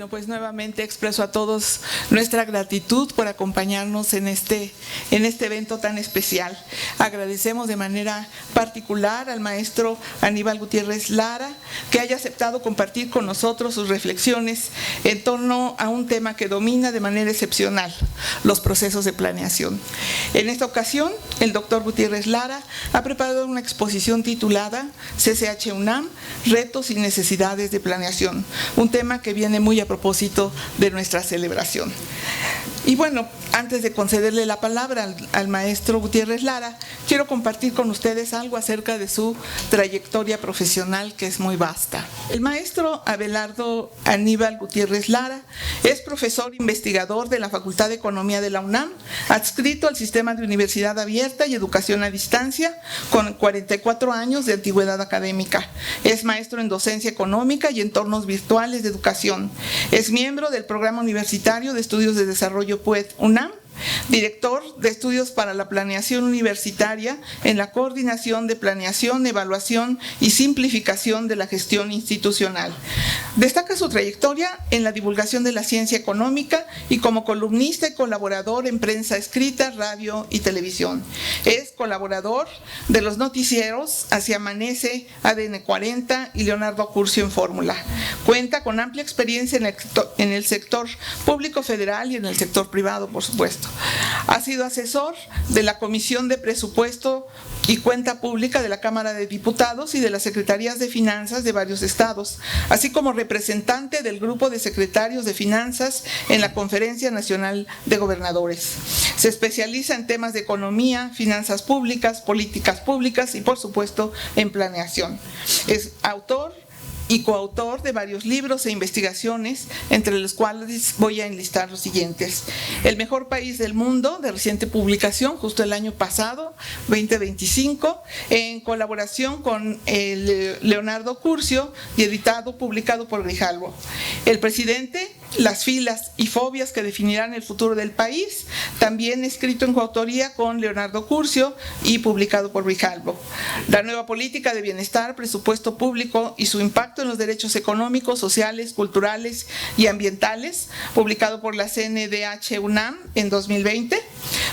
Bueno, pues nuevamente expreso a todos nuestra gratitud por acompañarnos en este evento tan especial. Agradecemos de manera particular al maestro Aníbal Gutiérrez Lara que haya aceptado compartir con nosotros sus reflexiones en torno a un tema que domina de manera excepcional, los procesos de planeación. En esta ocasión, el doctor Gutiérrez Lara ha preparado una exposición titulada CCH UNAM, retos y necesidades de planeación, un tema que viene muy a propósito de nuestra celebración. Y bueno, antes de concederle la palabra al maestro Gutiérrez Lara, quiero compartir con ustedes algo acerca de su trayectoria profesional, que es muy vasta. El maestro Abelardo Aníbal Gutiérrez Lara es profesor investigador de la Facultad de Economía de la UNAM, adscrito al sistema de universidad abierta y educación a distancia, con 44 años de antigüedad académica. Es maestro en docencia económica y entornos virtuales de educación. Es miembro del Programa Universitario de Estudios de Desarrollo PUED-UNAM, director de estudios para la planeación universitaria en la coordinación de planeación, evaluación y simplificación de la gestión institucional. Destaca su trayectoria en la divulgación de la ciencia económica y como columnista y colaborador en prensa escrita, radio y televisión. Es colaborador de los noticieros Así Amanece, ADN 40 y Leonardo Curcio en Fórmula. Cuenta con amplia experiencia en el sector público federal y en el sector privado, por supuesto. Ha sido asesor de la Comisión de Presupuesto y Cuenta Pública de la Cámara de Diputados y de las Secretarías de Finanzas de varios estados, así como representante del Grupo de Secretarios de Finanzas en la Conferencia Nacional de Gobernadores. Se especializa en temas de economía, finanzas públicas, políticas públicas y, por supuesto, en planeación. Es autor y coautor de varios libros e investigaciones, entre los cuales voy a enlistar los siguientes. El mejor país del mundo, de reciente publicación, justo el año pasado, 2025, en colaboración con Leonardo Curcio y publicado por Grijalbo. El presidente, las filas y fobias que definirán el futuro del país, también escrito en coautoría con Leonardo Curcio y publicado por Grijalbo. La nueva política de bienestar, presupuesto público y su impacto en los derechos económicos, sociales, culturales y ambientales, publicado por la CNDH UNAM en 2020.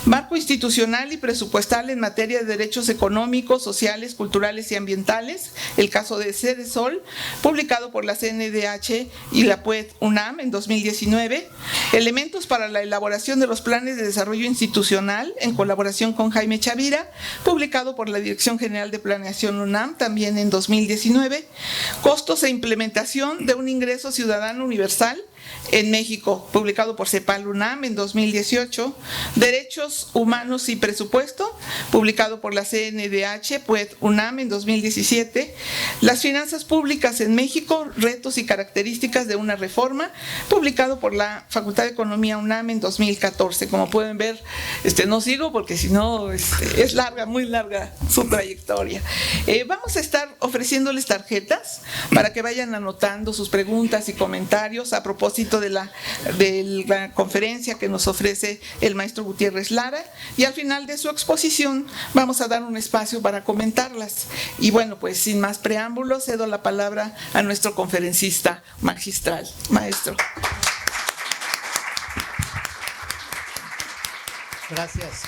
Marco institucional y presupuestal en materia de derechos económicos, sociales, culturales y ambientales, el caso de Cedesol, publicado por la CNDH y la PUED-UNAM en 2019. Elementos para la elaboración de los planes de desarrollo institucional, en colaboración con Jaime Chavira, publicado por la Dirección General de Planeación UNAM, también en 2019. Costos e implementación de un ingreso ciudadano universal en México, publicado por CEPAL UNAM en 2018, Derechos Humanos y Presupuesto, publicado por la CNDH, PUED UNAM en 2017, Las Finanzas Públicas en México, Retos y Características de una Reforma, publicado por la Facultad de Economía UNAM en 2014. Como pueden ver, no sigo porque si no es larga, muy larga su trayectoria. Vamos a estar ofreciéndoles tarjetas para que vayan anotando sus preguntas y comentarios a propósito de la conferencia que nos ofrece el maestro Gutiérrez Lara, y al final de su exposición vamos a dar un espacio para comentarlas. Y bueno, pues sin más preámbulos, cedo la palabra a nuestro conferencista magistral. Maestro. Gracias.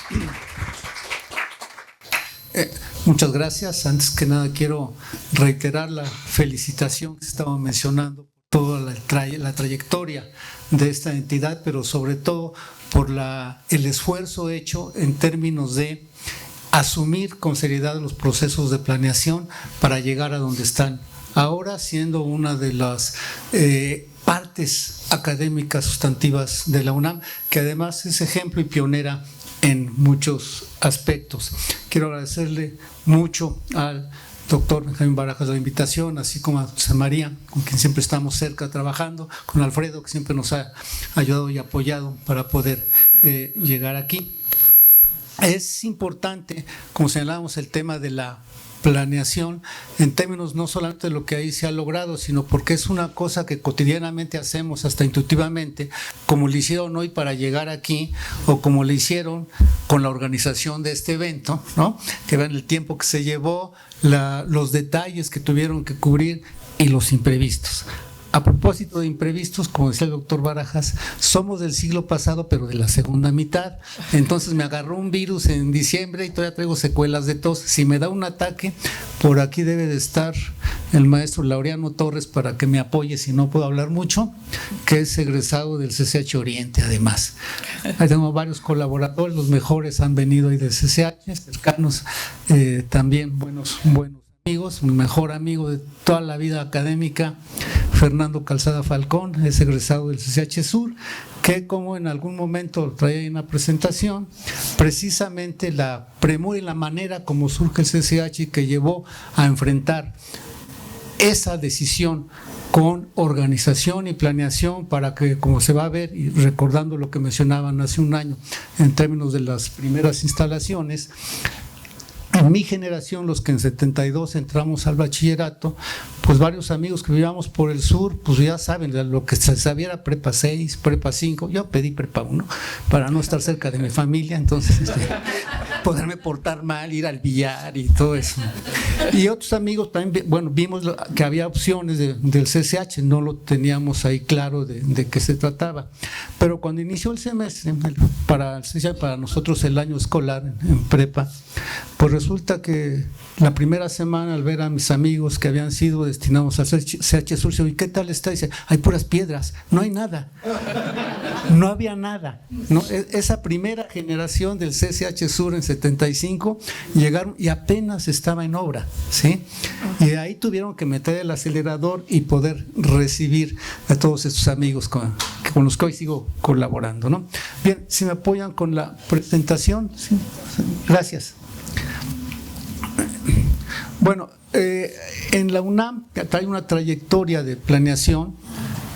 Muchas gracias. Antes que nada quiero reiterar la felicitación que estaba mencionando por toda la trayectoria de esta entidad, pero sobre todo por el esfuerzo hecho en términos de asumir con seriedad los procesos de planeación para llegar a donde están ahora, siendo una de las partes académicas sustantivas de la UNAM, que además es ejemplo y pionera en muchos aspectos. Quiero agradecerle mucho al doctor Benjamín Barajas la invitación, así como a José María, con quien siempre estamos cerca trabajando, con Alfredo, que siempre nos ha ayudado y apoyado para poder llegar aquí. Es importante, como señalábamos, el tema de la planeación en términos no solamente de lo que ahí se ha logrado, sino porque es una cosa que cotidianamente hacemos, hasta intuitivamente, como le hicieron hoy para llegar aquí, o como le hicieron con la organización de este evento, ¿no? Que vean el tiempo que se llevó, los detalles que tuvieron que cubrir y los imprevistos. a propósito de imprevistos, como decía el doctor Barajas, somos del siglo pasado, pero de la segunda mitad. Entonces me agarró un virus en diciembre y todavía traigo secuelas de tos. Si me da un ataque, por aquí debe de estar el maestro Laureano Torres para que me apoye si no puedo hablar mucho, que es egresado del CCH Oriente, además. Ahí tengo varios colaboradores, los mejores han venido ahí del CCH, cercanos, también buenos amigos. Mi mejor amigo de toda la vida académica, Fernando Calzada Falcón, es egresado del CCH Sur, que como en algún momento traía en la presentación, precisamente la premura y la manera como surge el CCH que llevó a enfrentar esa decisión con organización y planeación para que, como se va a ver, y recordando lo que mencionaban hace un año en términos de las primeras instalaciones, en mi generación, los que en 72 entramos al bachillerato, pues varios amigos que vivíamos por el sur, pues ya saben, lo que se sabía era prepa 6, prepa 5, yo pedí prepa 1 para no estar cerca de mi familia, entonces poderme portar mal, ir al billar y todo eso. Y otros amigos también, bueno, vimos que había opciones del CCH, no lo teníamos ahí claro de qué se trataba, pero cuando inició el semestre, para el CCH, para nosotros el año escolar en prepa, pues resulta que la primera semana, al ver a mis amigos que habían sido destinados al CCH Sur, ¿y qué tal está? Dice, hay puras piedras, no hay nada. No había nada, ¿no? Esa primera generación del CCH Sur en 75 llegaron y apenas estaba en obra, ¿sí? Y de ahí tuvieron que meter el acelerador y poder recibir a todos estos amigos con los que hoy sigo colaborando, ¿no? Bien, si me apoyan con la presentación, sí, gracias. Bueno, en la UNAM trae una trayectoria de planeación.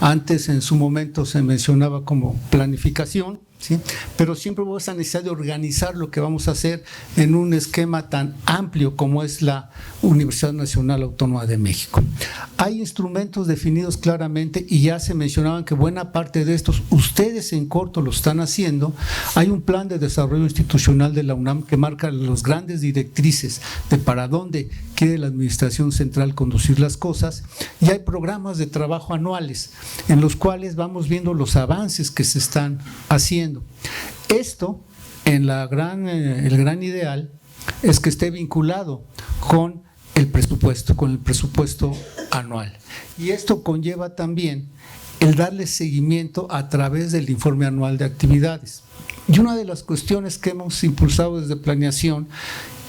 Antes, en su momento, se mencionaba como planificación, ¿sí? Pero siempre hubo esa necesidad de organizar lo que vamos a hacer en un esquema tan amplio como es la Universidad Nacional Autónoma de México. Hay instrumentos definidos claramente y ya se mencionaban que buena parte de estos, ustedes en corto lo están haciendo. Hay un plan de desarrollo institucional de la UNAM que marca las grandes directrices de para dónde quiere la administración central conducir las cosas, y hay programas de trabajo anuales en los cuales vamos viendo los avances que se están haciendo. Esto, el gran ideal es que esté vinculado con el presupuesto anual. Y esto conlleva también el darle seguimiento a través del informe anual de actividades. Y una de las cuestiones que hemos impulsado desde planeación,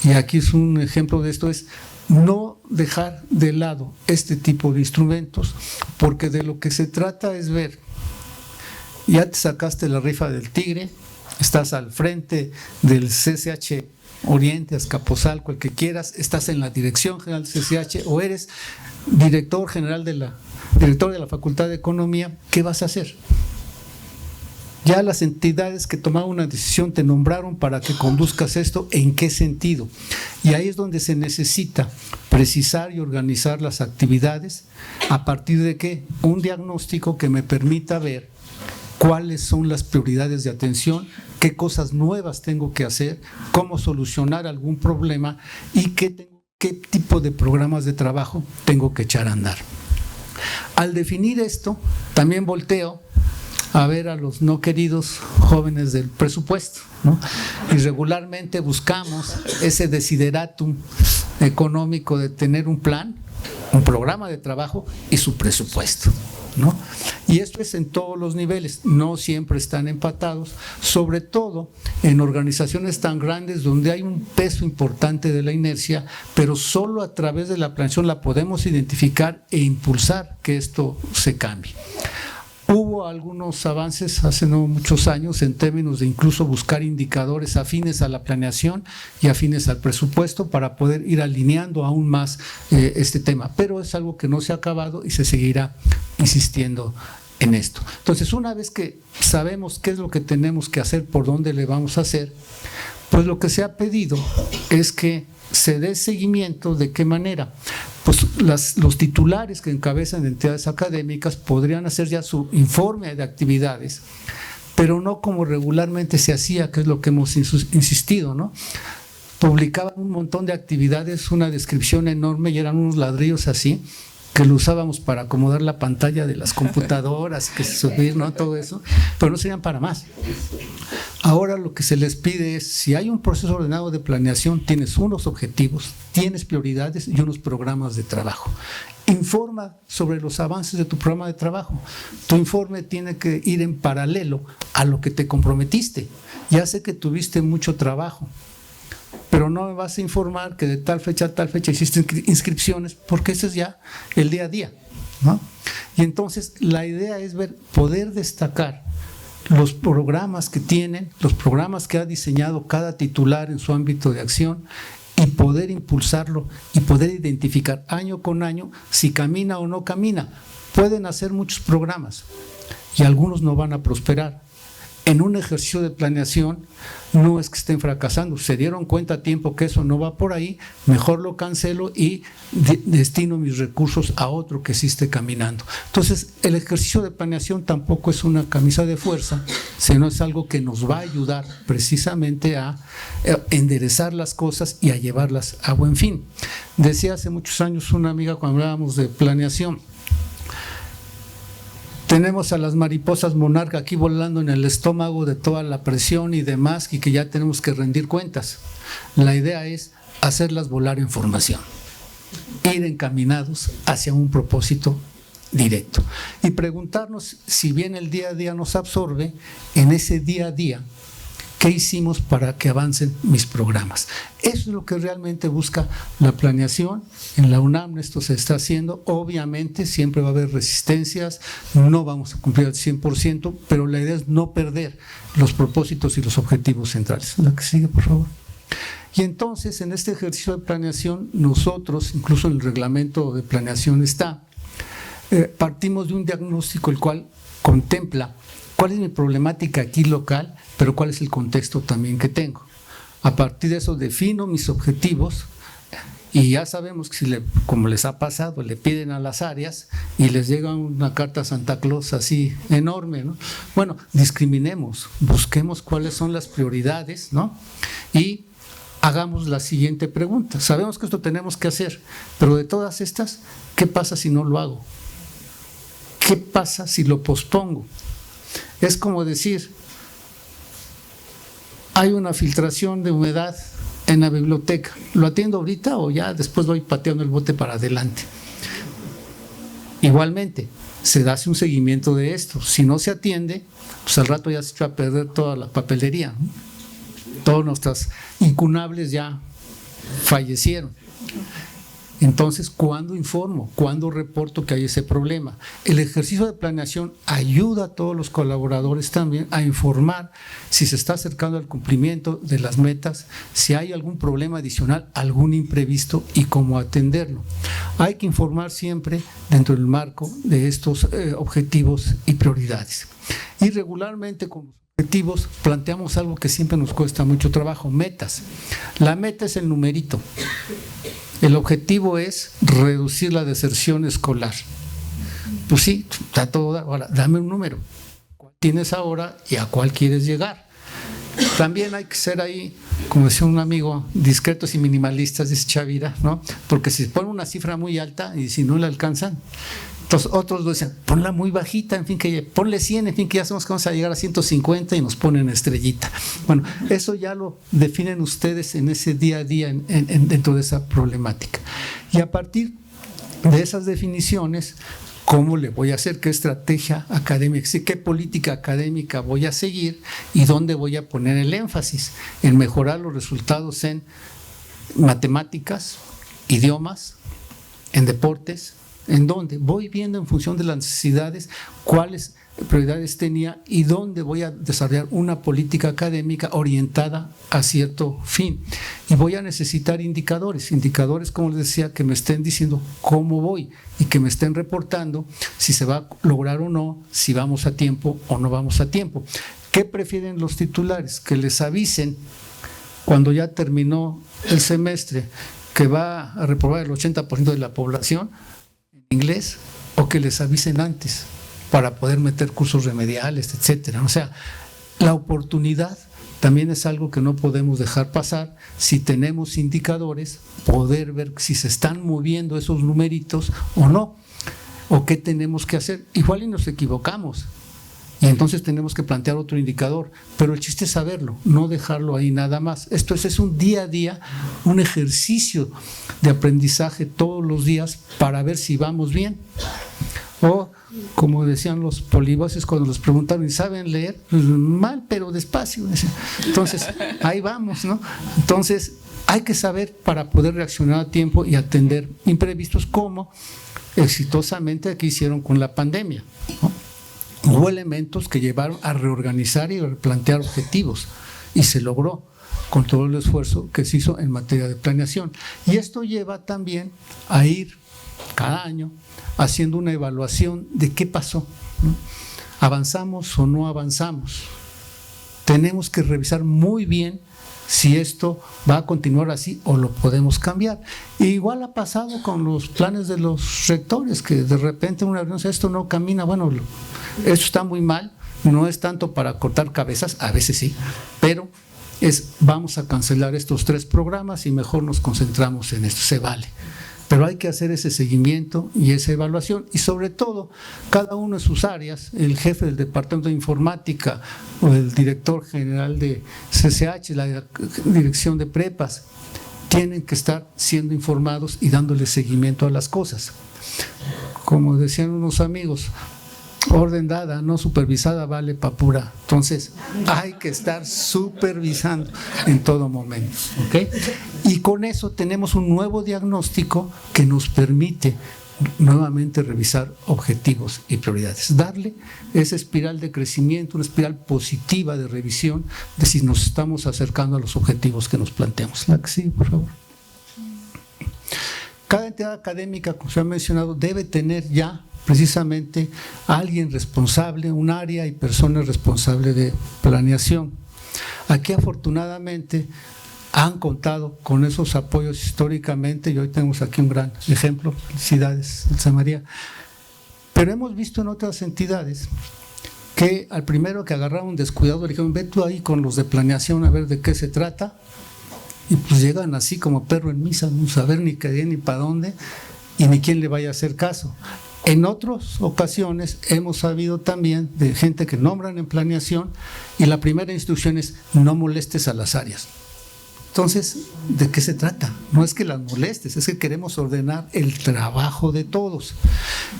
y aquí es un ejemplo de esto, es no dejar de lado este tipo de instrumentos, porque de lo que se trata es ver, ya te sacaste la rifa del tigre, estás al frente del CCH Oriente, Azcapotzalco, el que quieras, estás en la dirección general del CCH o eres director de la Facultad de Economía, ¿qué vas a hacer? Ya las entidades que tomaron una decisión te nombraron para que conduzcas esto, ¿en qué sentido? Y ahí es donde se necesita precisar y organizar las actividades a partir de ¿qué? Un diagnóstico que me permita ver cuáles son las prioridades de atención, qué cosas nuevas tengo que hacer, cómo solucionar algún problema y qué tipo de programas de trabajo tengo que echar a andar. Al definir esto, también volteo a ver a los no queridos jóvenes del presupuesto, ¿no? Y regularmente buscamos ese desideratum económico de tener un plan, un programa de trabajo y su presupuesto, ¿no? Y esto es en todos los niveles, no siempre están empatados, sobre todo en organizaciones tan grandes donde hay un peso importante de la inercia, pero solo a través de la planeación la podemos identificar e impulsar que esto se cambie. Hubo algunos avances hace no muchos años en términos de incluso buscar indicadores afines a la planeación y afines al presupuesto para poder ir alineando aún más este tema, pero es algo que no se ha acabado y se seguirá insistiendo en esto. Entonces, una vez que sabemos qué es lo que tenemos que hacer, por dónde le vamos a hacer, pues lo que se ha pedido es que se dé seguimiento. ¿De qué manera? Pues los titulares que encabezan entidades académicas podrían hacer ya su informe de actividades, pero no como regularmente se hacía, que es lo que hemos insistido, ¿no? Publicaban un montón de actividades, una descripción enorme y eran unos ladrillos así, que lo usábamos para acomodar la pantalla de las computadoras, que subir, ¿no? Todo eso, pero no serían para más. Ahora lo que se les pide es, si hay un proceso ordenado de planeación, tienes unos objetivos, tienes prioridades y unos programas de trabajo. Informa sobre los avances de tu programa de trabajo. Tu informe tiene que ir en paralelo a lo que te comprometiste. Ya sé que tuviste mucho trabajo, pero no me vas a informar que de tal fecha a tal fecha hiciste inscripciones, porque ese es ya el día a día, ¿no? Y entonces la idea es poder destacar los programas que tienen, los programas que ha diseñado cada titular en su ámbito de acción, y poder impulsarlo y poder identificar año con año si camina o no camina. Pueden hacer muchos programas y algunos no van a prosperar. En un ejercicio de planeación no es que estén fracasando, se dieron cuenta a tiempo que eso no va por ahí, mejor lo cancelo y destino mis recursos a otro que sí esté caminando. Entonces, el ejercicio de planeación tampoco es una camisa de fuerza, sino es algo que nos va a ayudar precisamente a enderezar las cosas y a llevarlas a buen fin. Decía hace muchos años una amiga cuando hablábamos de planeación, tenemos a las mariposas monarca aquí volando en el estómago de toda la presión y demás, y que ya tenemos que rendir cuentas. La idea es hacerlas volar en formación, ir encaminados hacia un propósito directo y preguntarnos, si bien el día a día nos absorbe, en ese día a día, ¿qué hicimos para que avancen mis programas? Eso es lo que realmente busca la planeación. En la UNAM esto se está haciendo. Obviamente siempre va a haber resistencias, no vamos a cumplir al 100%, pero la idea es no perder los propósitos y los objetivos centrales. La que sigue, por favor. Y entonces, en este ejercicio de planeación, nosotros, incluso en el reglamento de planeación está, partimos de un diagnóstico el cual contempla cuál es mi problemática aquí local, pero cuál es el contexto también que tengo. A partir de eso defino mis objetivos y ya sabemos que si como les ha pasado, le piden a las áreas y les llega una carta a Santa Claus así enorme, ¿no? Bueno, discriminemos, busquemos cuáles son las prioridades, ¿no? Y hagamos la siguiente pregunta. Sabemos que esto tenemos que hacer, pero de todas estas, ¿qué pasa si no lo hago? ¿Qué pasa si lo pospongo? Es como decir, hay una filtración de humedad en la biblioteca, ¿lo atiendo ahorita o ya después voy pateando el bote para adelante? Igualmente, se hace un seguimiento de esto. Si no se atiende, pues al rato ya se echa a perder toda la papelería, ¿no? Todos nuestros incunables ya fallecieron. Entonces, ¿cuándo informo? ¿Cuándo reporto que hay ese problema? El ejercicio de planeación ayuda a todos los colaboradores también a informar si se está acercando al cumplimiento de las metas, si hay algún problema adicional, algún imprevisto y cómo atenderlo. Hay que informar siempre dentro del marco de estos objetivos y prioridades. Y regularmente con los objetivos planteamos algo que siempre nos cuesta mucho trabajo, metas. La meta es el numerito. El objetivo es reducir la deserción escolar. Pues sí, está todo. Ahora, dame un número. ¿Cuál tienes ahora y a cuál quieres llegar? También hay que ser ahí, como decía un amigo, discretos y minimalistas, dice Chavira, ¿no? Porque si ponen una cifra muy alta y si no la alcanzan, entonces otros lo dicen, ponla muy bajita, en fin, ponle 100, en fin, que ya sabemos que vamos a llegar a 150 y nos ponen estrellita. Bueno, eso ya lo definen ustedes en ese día a día dentro de esa problemática. Y a partir de esas definiciones, ¿cómo le voy a hacer? ¿Qué estrategia académica? ¿Qué política académica voy a seguir? ¿Y dónde voy a poner el énfasis? En mejorar los resultados en matemáticas, idiomas, en deportes. ¿En dónde? Voy viendo en función de las necesidades cuáles prioridades tenía y dónde voy a desarrollar una política académica orientada a cierto fin. Y voy a necesitar indicadores, como les decía, que me estén diciendo cómo voy y que me estén reportando si se va a lograr o no, si vamos a tiempo o no vamos a tiempo. ¿Qué prefieren los titulares? Que les avisen cuando ya terminó el semestre que va a reprobar el 80% de la población inglés, o que les avisen antes para poder meter cursos remediales, etcétera. O sea, la oportunidad también es algo que no podemos dejar pasar. Si tenemos indicadores, poder ver si se están moviendo esos numeritos o no. o qué tenemos que hacer. Igual y nos equivocamos. Y entonces tenemos que plantear otro indicador, pero el chiste es saberlo, no dejarlo ahí nada más. Esto es un día a día, un ejercicio de aprendizaje todos los días para ver si vamos bien. O, como decían los polivoces cuando los preguntaron, ¿y saben leer? Pues, mal, pero despacio. Entonces, ahí vamos, ¿no? Entonces, hay que saber para poder reaccionar a tiempo y atender imprevistos, como exitosamente aquí hicieron con la pandemia, ¿no? Hubo elementos que llevaron a reorganizar y replantear objetivos y se logró con todo el esfuerzo que se hizo en materia de planeación. Y esto lleva también a ir cada año haciendo una evaluación de qué pasó, ¿no? ¿Avanzamos o no avanzamos? Tenemos que revisar muy bien si esto va a continuar así o lo podemos cambiar. Y igual ha pasado con los planes de los rectores, que de repente una reunión dice, esto no camina, bueno, esto está muy mal, no es tanto para cortar cabezas, a veces sí, pero vamos a cancelar estos 3 programas y mejor nos concentramos en esto, se vale. Pero hay que hacer ese seguimiento y esa evaluación, y sobre todo, cada uno en sus áreas, el jefe del departamento de informática o el director general de CCH, la dirección de prepas, tienen que estar siendo informados y dándole seguimiento a las cosas. Como decían unos amigos, orden dada, no supervisada, vale pa' pura. Entonces, hay que estar supervisando en todo momento, ¿ok? Y con eso tenemos un nuevo diagnóstico que nos permite nuevamente revisar objetivos y prioridades. Darle esa espiral de crecimiento, una espiral positiva de revisión de si nos estamos acercando a los objetivos que nos planteamos. La que sigue, por favor. Cada entidad académica, como se ha mencionado, debe tener ya precisamente alguien responsable, un área y personas responsables de planeación. Aquí afortunadamente han contado con esos apoyos históricamente y hoy tenemos aquí un gran ejemplo. Felicidades, Elsa María. Pero hemos visto en otras entidades que al primero que agarraron descuidado le dijeron, ve tú ahí con los de planeación a ver de qué se trata, y pues llegan así como perro en misa, no saber ni qué día ni para dónde y ni quién le vaya a hacer caso. En otras ocasiones hemos sabido también de gente que nombran en planeación y la primera instrucción es no molestes a las áreas. Entonces, ¿de qué se trata? No es que las molestes, es que queremos ordenar el trabajo de todos.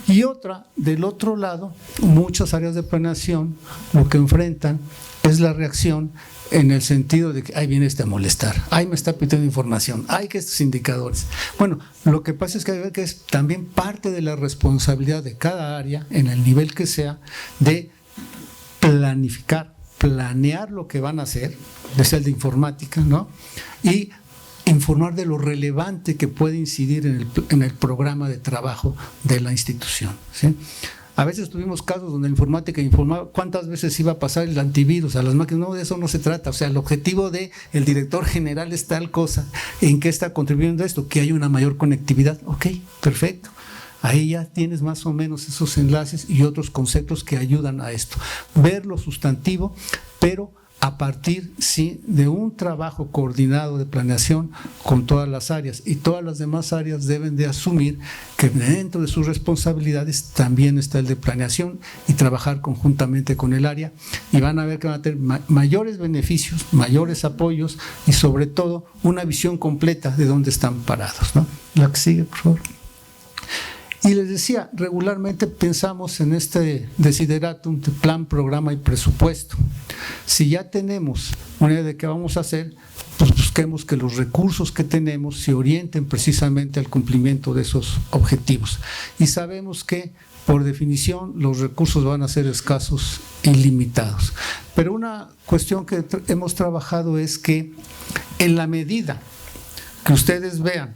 Y otra, del otro lado, muchas áreas de planeación lo que enfrentan es la reacción en el sentido de que ahí viene a molestar, ahí me está pidiendo información, hay que estos indicadores. Bueno, lo que pasa es que hay que ver que es también parte de la responsabilidad de cada área, en el nivel que sea, de planificar, planear lo que van a hacer, desde el de informática, ¿no? Y informar de lo relevante que puede incidir en el programa de trabajo de la institución, ¿sí? A veces tuvimos casos donde la informática informaba cuántas veces iba a pasar el antivirus a las máquinas. No, de eso no se trata. O sea, el objetivo del director general es tal cosa. ¿En qué está contribuyendo esto? Que haya una mayor conectividad. Ok, perfecto. Ahí ya tienes más o menos esos enlaces y otros conceptos que ayudan a esto. Ver lo sustantivo, pero a partir, sí, de un trabajo coordinado de planeación con todas las áreas, y todas las demás áreas deben de asumir que dentro de sus responsabilidades también está el de planeación y trabajar conjuntamente con el área, y van a ver que van a tener mayores beneficios, mayores apoyos y sobre todo una visión completa de dónde están parados, ¿no? La que sigue, por favor. Y les decía, regularmente pensamos en este desideratum de plan, programa y presupuesto. Si ya tenemos una idea de qué vamos a hacer, pues busquemos que los recursos que tenemos se orienten precisamente al cumplimiento de esos objetivos. Y sabemos que, por definición, los recursos van a ser escasos y limitados. Pero una cuestión que hemos trabajado es que en la medida que ustedes vean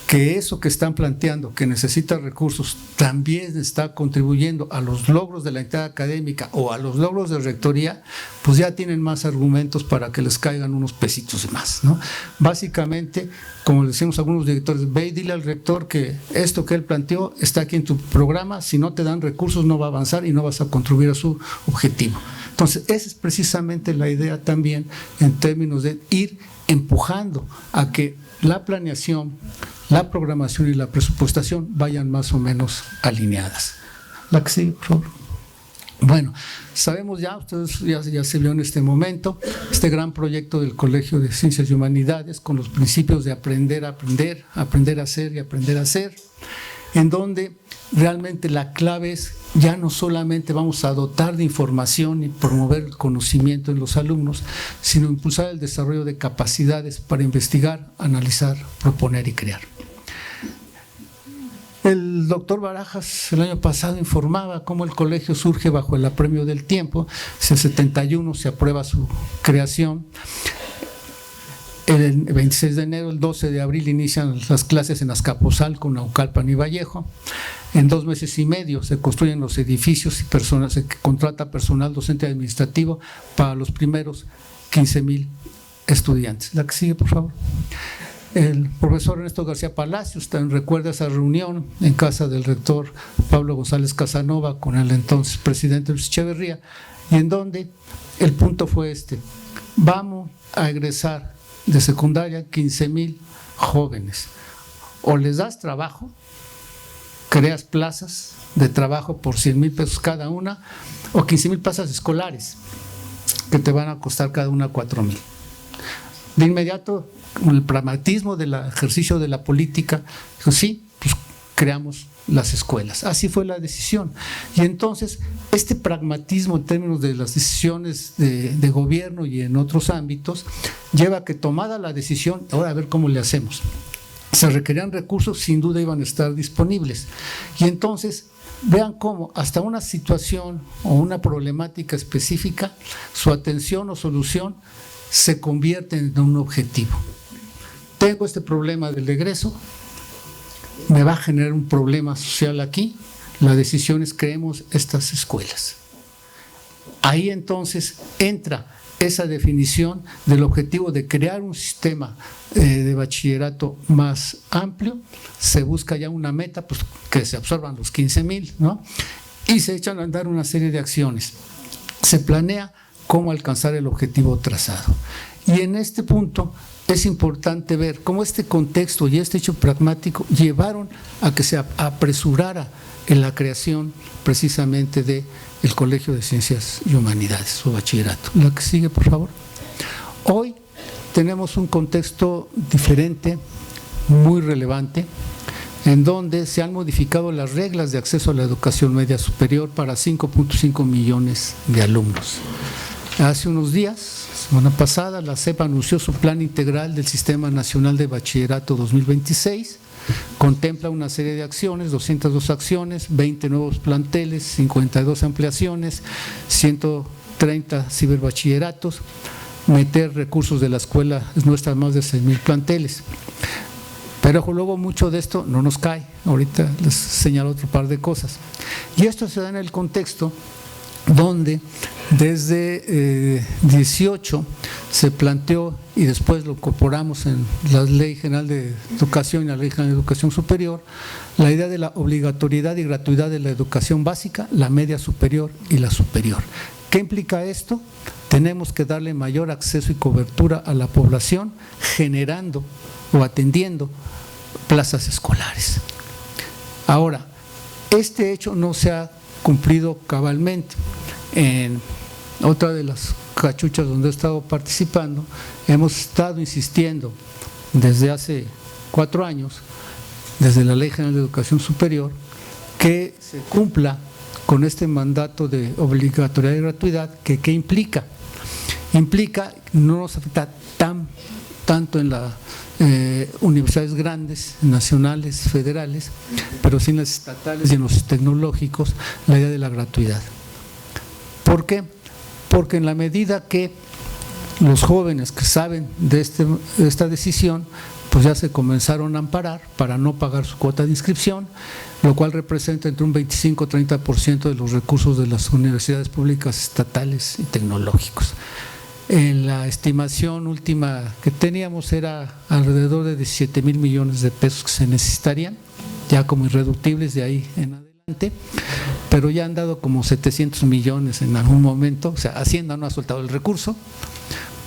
que eso que están planteando, que necesita recursos, también está contribuyendo a los logros de la entidad académica o a los logros de rectoría, pues ya tienen más argumentos para que les caigan unos pesitos más, ¿no? Básicamente, como decimos algunos directores, ve y dile al rector que esto que él planteó está aquí en tu programa, si no te dan recursos no va a avanzar y no vas a contribuir a su objetivo. Entonces, esa es precisamente la idea también en términos de ir empujando a que la planeación, la programación y la presupuestación vayan más o menos alineadas. La que sigue, por favor. Bueno, sabemos ya, ustedes ya se vio en este momento, este gran proyecto del Colegio de Ciencias y Humanidades con los principios de aprender a aprender, aprender a hacer y aprender a hacer, en donde realmente la clave es ya no solamente vamos a dotar de información y promover el conocimiento en los alumnos, sino impulsar el desarrollo de capacidades para investigar, analizar, proponer y crear. El doctor Barajas el año pasado informaba cómo el colegio surge bajo el apremio del tiempo. En el 71 se aprueba su creación. El 26 de enero, el 12 de abril inician las clases en Azcapotzalco, Naucalpan y Vallejo. En 2 meses y medio se construyen los edificios y se contrata personal docente y administrativo para los primeros 15,000 estudiantes. La que sigue, por favor. El profesor Ernesto García Palacios también recuerda esa reunión en casa del rector Pablo González Casanova con el entonces presidente Luis Echeverría, y en donde el punto fue este: vamos a egresar de secundaria 15,000 jóvenes, o les das trabajo, creas plazas de trabajo por 100,000 pesos cada una, o 15,000 plazas escolares que te van a costar cada una 4,000. De inmediato, con el pragmatismo del ejercicio de la política, dijo, sí, pues creamos las escuelas. Así fue la decisión. Y entonces, este pragmatismo en términos de las decisiones de gobierno y en otros ámbitos, lleva a que, tomada la decisión, ahora a ver cómo le hacemos. Se requerían recursos, sin duda iban a estar disponibles. Y entonces, vean cómo hasta una situación o una problemática específica, su atención o solución se convierte en un objetivo. Tengo este problema del egreso, me va a generar un problema social aquí, la decisión es creemos estas escuelas. Ahí entonces entra esa definición del objetivo de crear un sistema de bachillerato más amplio, se busca ya una meta, pues que se absorban los 15,000, ¿no? Y se echan a andar una serie de acciones. Se planea cómo alcanzar el objetivo trazado. Y en este punto es importante ver cómo este contexto y este hecho pragmático llevaron a que se apresurara en la creación precisamente del Colegio de Ciencias y Humanidades, su bachillerato. La que sigue, por favor. Hoy tenemos un contexto diferente, muy relevante, en donde se han modificado las reglas de acceso a la educación media superior para 5.5 millones de alumnos. Hace unos días, semana pasada, la SEP anunció su plan integral del Sistema Nacional de Bachillerato 2026, contempla una serie de acciones, 202 acciones, 20 nuevos planteles, 52 ampliaciones, 130 ciberbachilleratos, meter recursos de la escuela nuestra más de 6,000 planteles. Pero luego mucho de esto no nos cae, ahorita les señalo otro par de cosas. Y esto se da en el contexto donde desde 18 se planteó y después lo incorporamos en la Ley General de Educación y la Ley General de Educación Superior, la idea de la obligatoriedad y gratuidad de la educación básica, la media superior y la superior. ¿Qué implica esto? Tenemos que darle mayor acceso y cobertura a la población, generando o atendiendo plazas escolares. Ahora, este hecho no se ha cumplido cabalmente. En otra de las cachuchas donde he estado participando, hemos estado insistiendo desde hace 4 años, desde la Ley General de Educación Superior, que se cumpla con este mandato de obligatoriedad y gratuidad, que ¿qué implica? Implica, no nos afecta tanto en las universidades grandes, nacionales, federales, pero sí en las estatales y en los tecnológicos, la idea de la gratuidad. ¿Por qué? Porque en la medida que los jóvenes que saben de esta decisión, pues ya se comenzaron a amparar para no pagar su cuota de inscripción, lo cual representa entre un 25 y 30% de los recursos de las universidades públicas estatales y tecnológicos. En la estimación última que teníamos era alrededor de 17,000 millones de pesos que se necesitarían, ya como irreductibles de ahí en adelante, pero ya han dado como 700 millones en algún momento. O sea, Hacienda no ha soltado el recurso,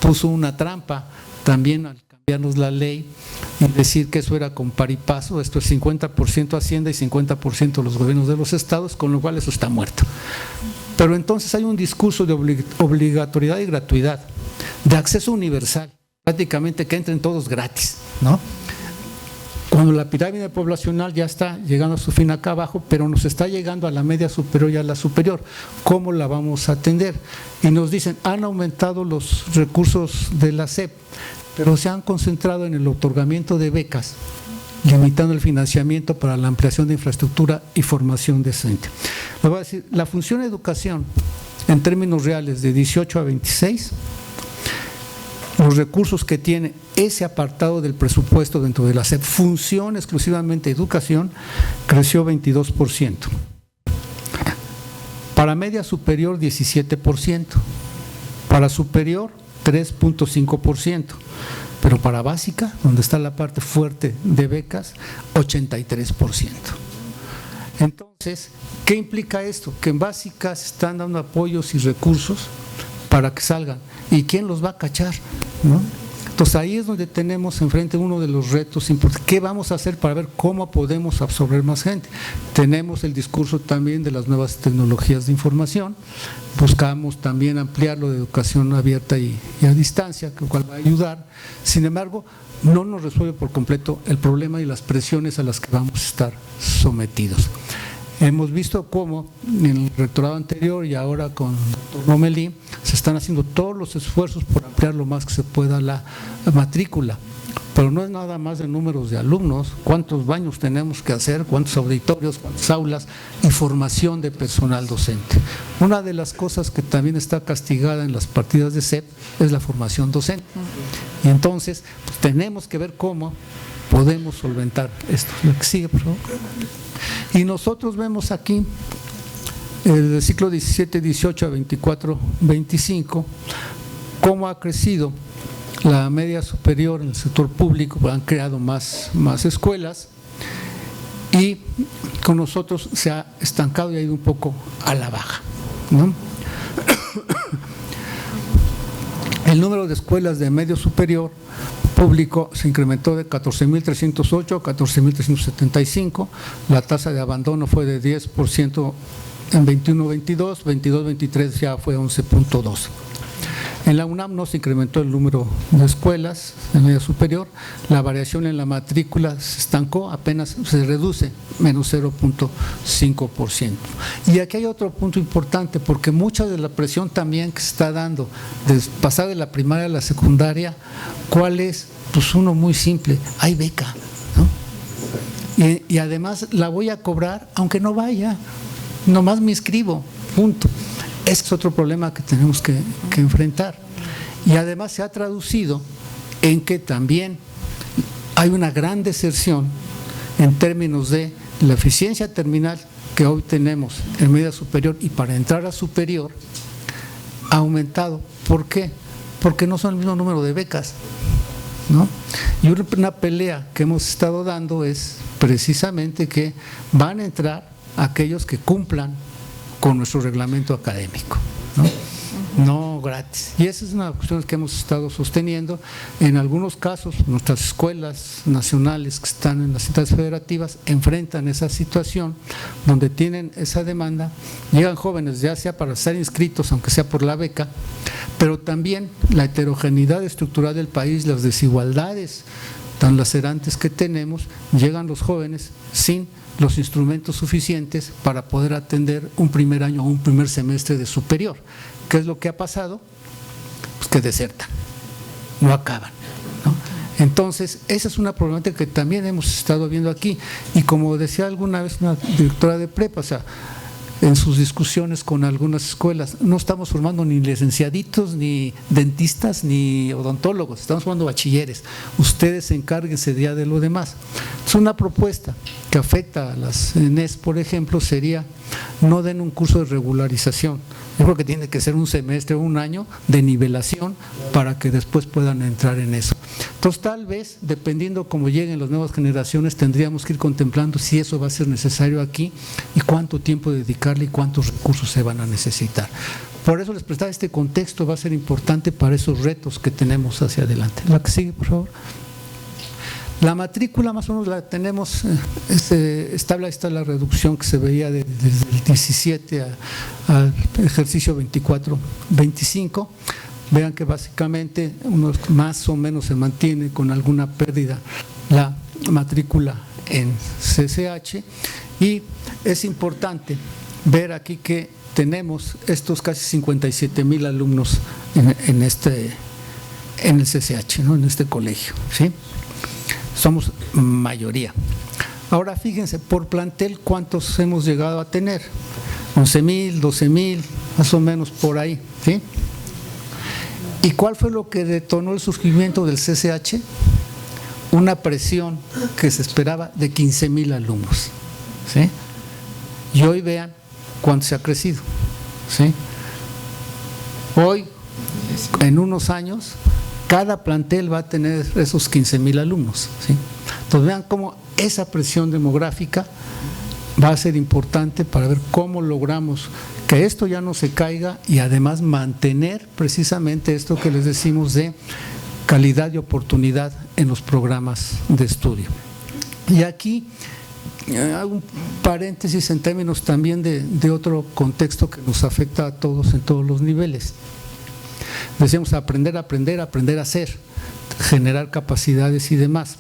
puso una trampa también al cambiarnos la ley y decir que eso era con par y paso. Esto es 50% Hacienda y 50% los gobiernos de los estados, con lo cual eso está muerto. Pero entonces hay un discurso de obligatoriedad y gratuidad, de acceso universal, prácticamente que entren todos gratis, ¿no? Cuando la pirámide poblacional ya está llegando a su fin acá abajo, pero nos está llegando a la media superior y a la superior, ¿cómo la vamos a atender? Y nos dicen, han aumentado los recursos de la SEP, pero se han concentrado en el otorgamiento de becas, limitando el financiamiento para la ampliación de infraestructura y formación decente. Les voy a decir, la función educación, en términos reales, de 18 a 26, los recursos que tiene ese apartado del presupuesto dentro de la SEP, función exclusivamente educación, creció 22%. Para media superior, 17%. Para superior, 3.5%. Pero para básica, donde está la parte fuerte de becas, 83%. Entonces, ¿qué implica esto? Que en básica se están dando apoyos y recursos para que salgan. ¿Y quién los va a cachar? ¿No? Entonces ahí es donde tenemos enfrente uno de los retos importantes. ¿Qué vamos a hacer para ver cómo podemos absorber más gente? Tenemos el discurso también de las nuevas tecnologías de información, buscamos también ampliarlo de educación abierta y a distancia, lo cual va a ayudar. Sin embargo, no nos resuelve por completo el problema y las presiones a las que vamos a estar sometidos. Hemos visto cómo en el rectorado anterior y ahora con el doctor Lomelí se están haciendo todos los esfuerzos por ampliar lo más que se pueda la matrícula, pero no es nada más de números de alumnos, cuántos baños tenemos que hacer, cuántos auditorios, cuántas aulas y formación de personal docente. Una de las cosas que también está castigada en las partidas de SEP es la formación docente, y entonces pues, tenemos que ver cómo podemos solventar esto. Lo que sigue, por favor. Y nosotros vemos aquí el ciclo 17-18 a 24-25 cómo ha crecido la media superior en el sector público, han creado más escuelas y con nosotros se ha estancado y ha ido un poco a la baja, ¿no? El número de escuelas de medio superior público se incrementó de 14.308 a 14.375, la tasa de abandono fue de 10% en 21-22, 22-23 ya fue 11.2. En la UNAM no se incrementó el número de escuelas de media superior, la variación en la matrícula se estancó, apenas se reduce, menos 0.5%. Y aquí hay otro punto importante, porque mucha de la presión también que se está dando de pasar de la primaria a la secundaria, ¿cuál es? Pues uno muy simple, hay beca, ¿no? Y además la voy a cobrar aunque no vaya, nomás me inscribo, punto. Ese es otro problema que tenemos que enfrentar. Y además se ha traducido en que también hay una gran deserción en términos de la eficiencia terminal que hoy tenemos en media superior y para entrar a superior ha aumentado. ¿Por qué? Porque no son el mismo número de becas, ¿no? Y una pelea que hemos estado dando es precisamente que van a entrar aquellos que cumplan con nuestro reglamento académico, ¿no? No gratis. Y esa es una cuestión que hemos estado sosteniendo. En algunos casos, nuestras escuelas nacionales que están en las entidades federativas enfrentan esa situación donde tienen esa demanda, llegan jóvenes ya sea para estar inscritos, aunque sea por la beca, pero también la heterogeneidad estructural del país, las desigualdades tan lacerantes que tenemos, llegan los jóvenes sin los instrumentos suficientes para poder atender un primer año o un primer semestre de superior. ¿Qué es lo que ha pasado? Pues que desertan, no acaban, ¿no? Entonces, esa es una problemática que también hemos estado viendo aquí. Y como decía alguna vez una directora de prepa, o sea, en sus discusiones con algunas escuelas, no estamos formando ni licenciaditos, ni dentistas, ni odontólogos, estamos formando bachilleres. Ustedes encárguense ya de lo demás. Es una propuesta que afecta a las ENES, por ejemplo, sería no den un curso de regularización. Yo creo que tiene que ser un semestre o un año de nivelación para que después puedan entrar en eso. Entonces, tal vez, dependiendo cómo lleguen las nuevas generaciones, tendríamos que ir contemplando si eso va a ser necesario aquí y cuánto tiempo dedicarle y cuántos recursos se van a necesitar. Por eso les prestaba este contexto, va a ser importante para esos retos que tenemos hacia adelante. La que sigue, por favor. La matrícula más o menos la tenemos, está la reducción que se veía desde el 17 al ejercicio 24-25. Vean que básicamente unos más o menos se mantiene con alguna pérdida la matrícula en CCH, y es importante ver aquí que tenemos estos casi 57,000 alumnos en el CCH, ¿no? En este colegio, ¿sí? Somos mayoría. Ahora fíjense, por plantel, ¿cuántos hemos llegado a tener? 11,000, 12,000, más o menos por ahí, ¿sí? ¿Y cuál fue lo que detonó el surgimiento del CCH? Una presión que se esperaba de 15,000 alumnos, ¿sí? Y hoy vean cuánto se ha crecido, ¿sí? Hoy, en unos años, cada plantel va a tener esos 15,000 alumnos, ¿sí? Entonces vean cómo esa presión demográfica va a ser importante para ver cómo logramos que esto ya no se caiga y además mantener precisamente esto que les decimos de calidad y oportunidad en los programas de estudio. Y aquí hago un paréntesis en términos también de otro contexto que nos afecta a todos en todos los niveles. Decíamos aprender a hacer, generar capacidades y demás.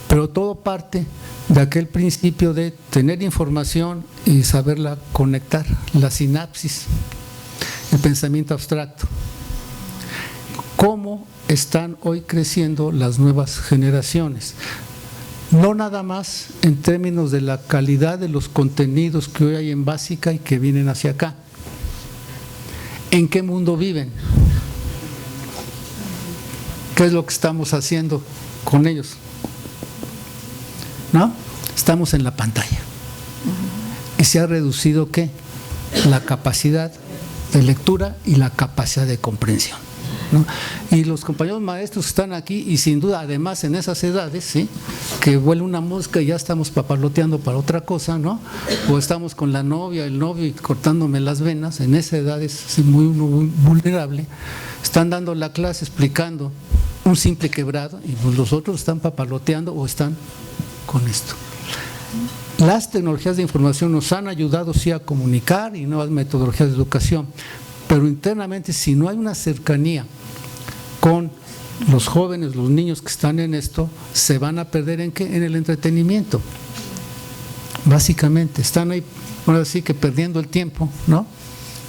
Pero todo parte de aquel principio de tener información y saberla conectar, la sinapsis, el pensamiento abstracto. ¿Cómo están hoy creciendo las nuevas generaciones? No nada más en términos de la calidad de los contenidos que hoy hay en básica y que vienen hacia acá. ¿En qué mundo viven? ¿Qué es lo que estamos haciendo con ellos? ¿No? Estamos en la pantalla. ¿Y se ha reducido qué? La capacidad de lectura y la capacidad de comprensión, ¿no? Y los compañeros maestros están aquí y sin duda además en esas edades, ¿sí? Que vuela una mosca y ya estamos papaloteando para otra cosa, ¿no? O estamos con la novia, el novio y cortándome las venas, en esa edad es muy vulnerable. Están dando la clase explicando un simple quebrado y pues los otros están papaloteando o están con esto. Las tecnologías de información nos han ayudado sí a comunicar y nuevas metodologías de educación, pero internamente si no hay una cercanía con los jóvenes, los niños que están en esto, se van a perder ¿en qué? En el entretenimiento. Básicamente, están ahí, ahora sí que perdiendo el tiempo, ¿no?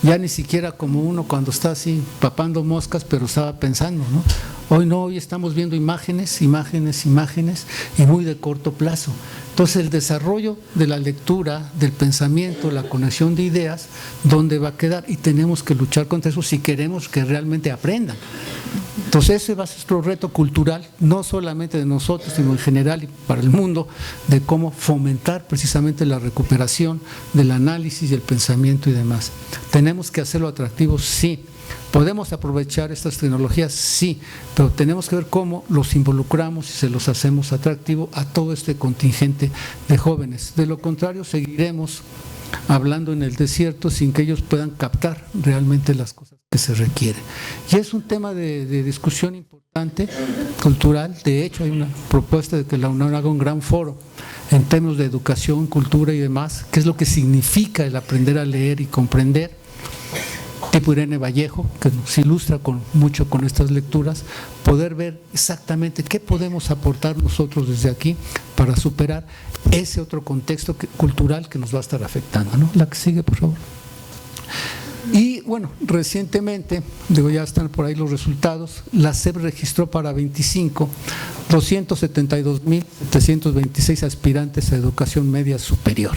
Ya ni siquiera como uno cuando está así papando moscas, pero estaba pensando, ¿no? Hoy no, hoy estamos viendo imágenes y muy de corto plazo. Entonces el desarrollo de la lectura, del pensamiento, la conexión de ideas, ¿dónde va a quedar? Y tenemos que luchar contra eso si queremos que realmente aprendan. Entonces ese va a ser nuestro reto cultural, no solamente de nosotros, sino en general y para el mundo, de cómo fomentar precisamente la recuperación del análisis y el pensamiento y demás. Tenemos que hacerlo atractivo, sí. ¿Podemos aprovechar estas tecnologías? Sí, pero tenemos que ver cómo los involucramos y se los hacemos atractivo a todo este contingente de jóvenes. De lo contrario, seguiremos hablando en el desierto sin que ellos puedan captar realmente las cosas que se requieren. Y es un tema de discusión importante, cultural. De hecho, hay una propuesta de que la UNAM haga un gran foro en términos de educación, cultura y demás, qué es lo que significa el aprender a leer y comprender. Tipo Irene Vallejo, que nos ilustra mucho con estas lecturas, poder ver exactamente qué podemos aportar nosotros desde aquí para superar ese otro contexto cultural que nos va a estar afectando, ¿no? La que sigue, por favor. Y bueno, recientemente, ya están por ahí los resultados, la SEP registró para 25 272,726 aspirantes a educación media superior.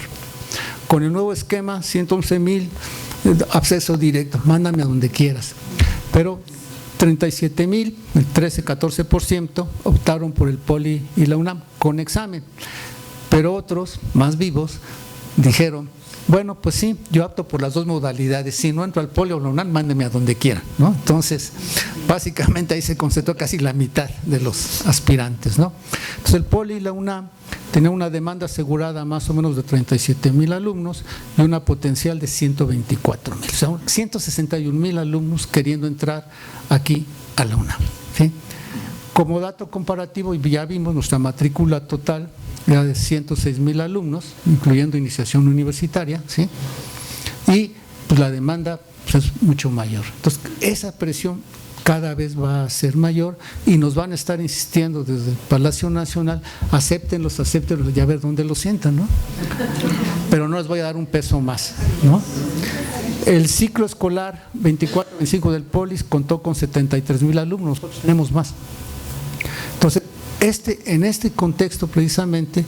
Con el nuevo esquema, 111,000 acceso directo, mándame a donde quieras. Pero 37,000, el 13-14%, optaron por el Poli y la UNAM con examen. Pero otros, más vivos, dijeron, bueno, pues sí, yo opto por las dos modalidades, si no entro al Poli o la UNAM, mándeme a donde quiera, ¿no? Entonces, básicamente ahí se concentró casi la mitad de los aspirantes, ¿no? Entonces el Poli y la UNAM tenía una demanda asegurada más o menos de 37,000 alumnos y una potencial de 124,000, o sea, 161,000 alumnos queriendo entrar aquí a la UNAM, ¿sí? Como dato comparativo, ya vimos nuestra matrícula total era de 106,000 alumnos, incluyendo iniciación universitaria, ¿sí? Y pues la demanda pues, es mucho mayor. Entonces, esa presión cada vez va a ser mayor y nos van a estar insistiendo desde el Palacio Nacional, acéptenlos, y a ver dónde los sientan, ¿no? Pero no les voy a dar un peso más, ¿no? El ciclo escolar 24-25 del Polis contó con 73,000 alumnos, nosotros tenemos más. Entonces, en este contexto precisamente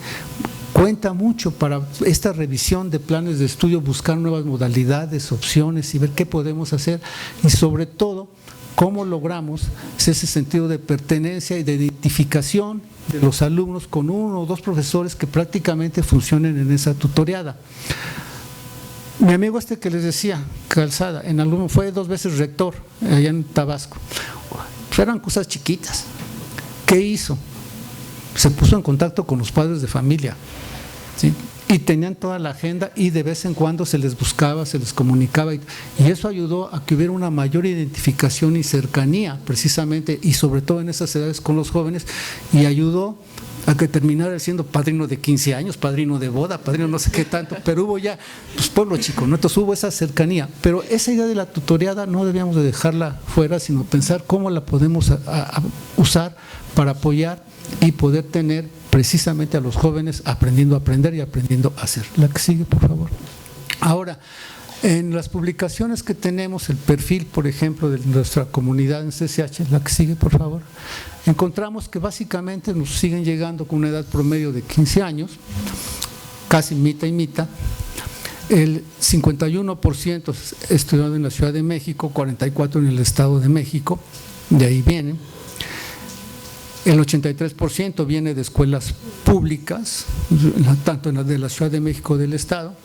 cuenta mucho para esta revisión de planes de estudio, buscar nuevas modalidades, opciones y ver qué podemos hacer y sobre todo cómo logramos ese sentido de pertenencia y de identificación de los alumnos con uno o dos profesores que prácticamente funcionen en esa tutoriada. Mi amigo que les decía, Calzada, fue 2 veces rector allá en Tabasco. Pues eran cosas chiquitas. ¿Qué hizo? Se puso en contacto con los padres de familia, ¿sí? Y tenían toda la agenda y de vez en cuando se les buscaba, se les comunicaba y eso ayudó a que hubiera una mayor identificación y cercanía precisamente y sobre todo en esas edades con los jóvenes y ayudó a que terminara siendo padrino de 15 años, padrino de boda, padrino no sé qué tanto, pero hubo ya, pues pueblo chico, ¿no? Entonces hubo esa cercanía, pero esa idea de la tutoriada no debíamos de dejarla fuera, sino pensar cómo la podemos usar para apoyar y poder tener precisamente a los jóvenes aprendiendo a aprender y aprendiendo a hacer. La que sigue, por favor. Ahora, en las publicaciones que tenemos, el perfil, por ejemplo, de nuestra comunidad en CCH, la que sigue, por favor, encontramos que básicamente nos siguen llegando con una edad promedio de 15 años, casi mitad y mitad. El 51% estudiado en la Ciudad de México, 44% en el Estado de México, de ahí vienen. El 83% viene de escuelas públicas, tanto en la de la Ciudad de México del Estado,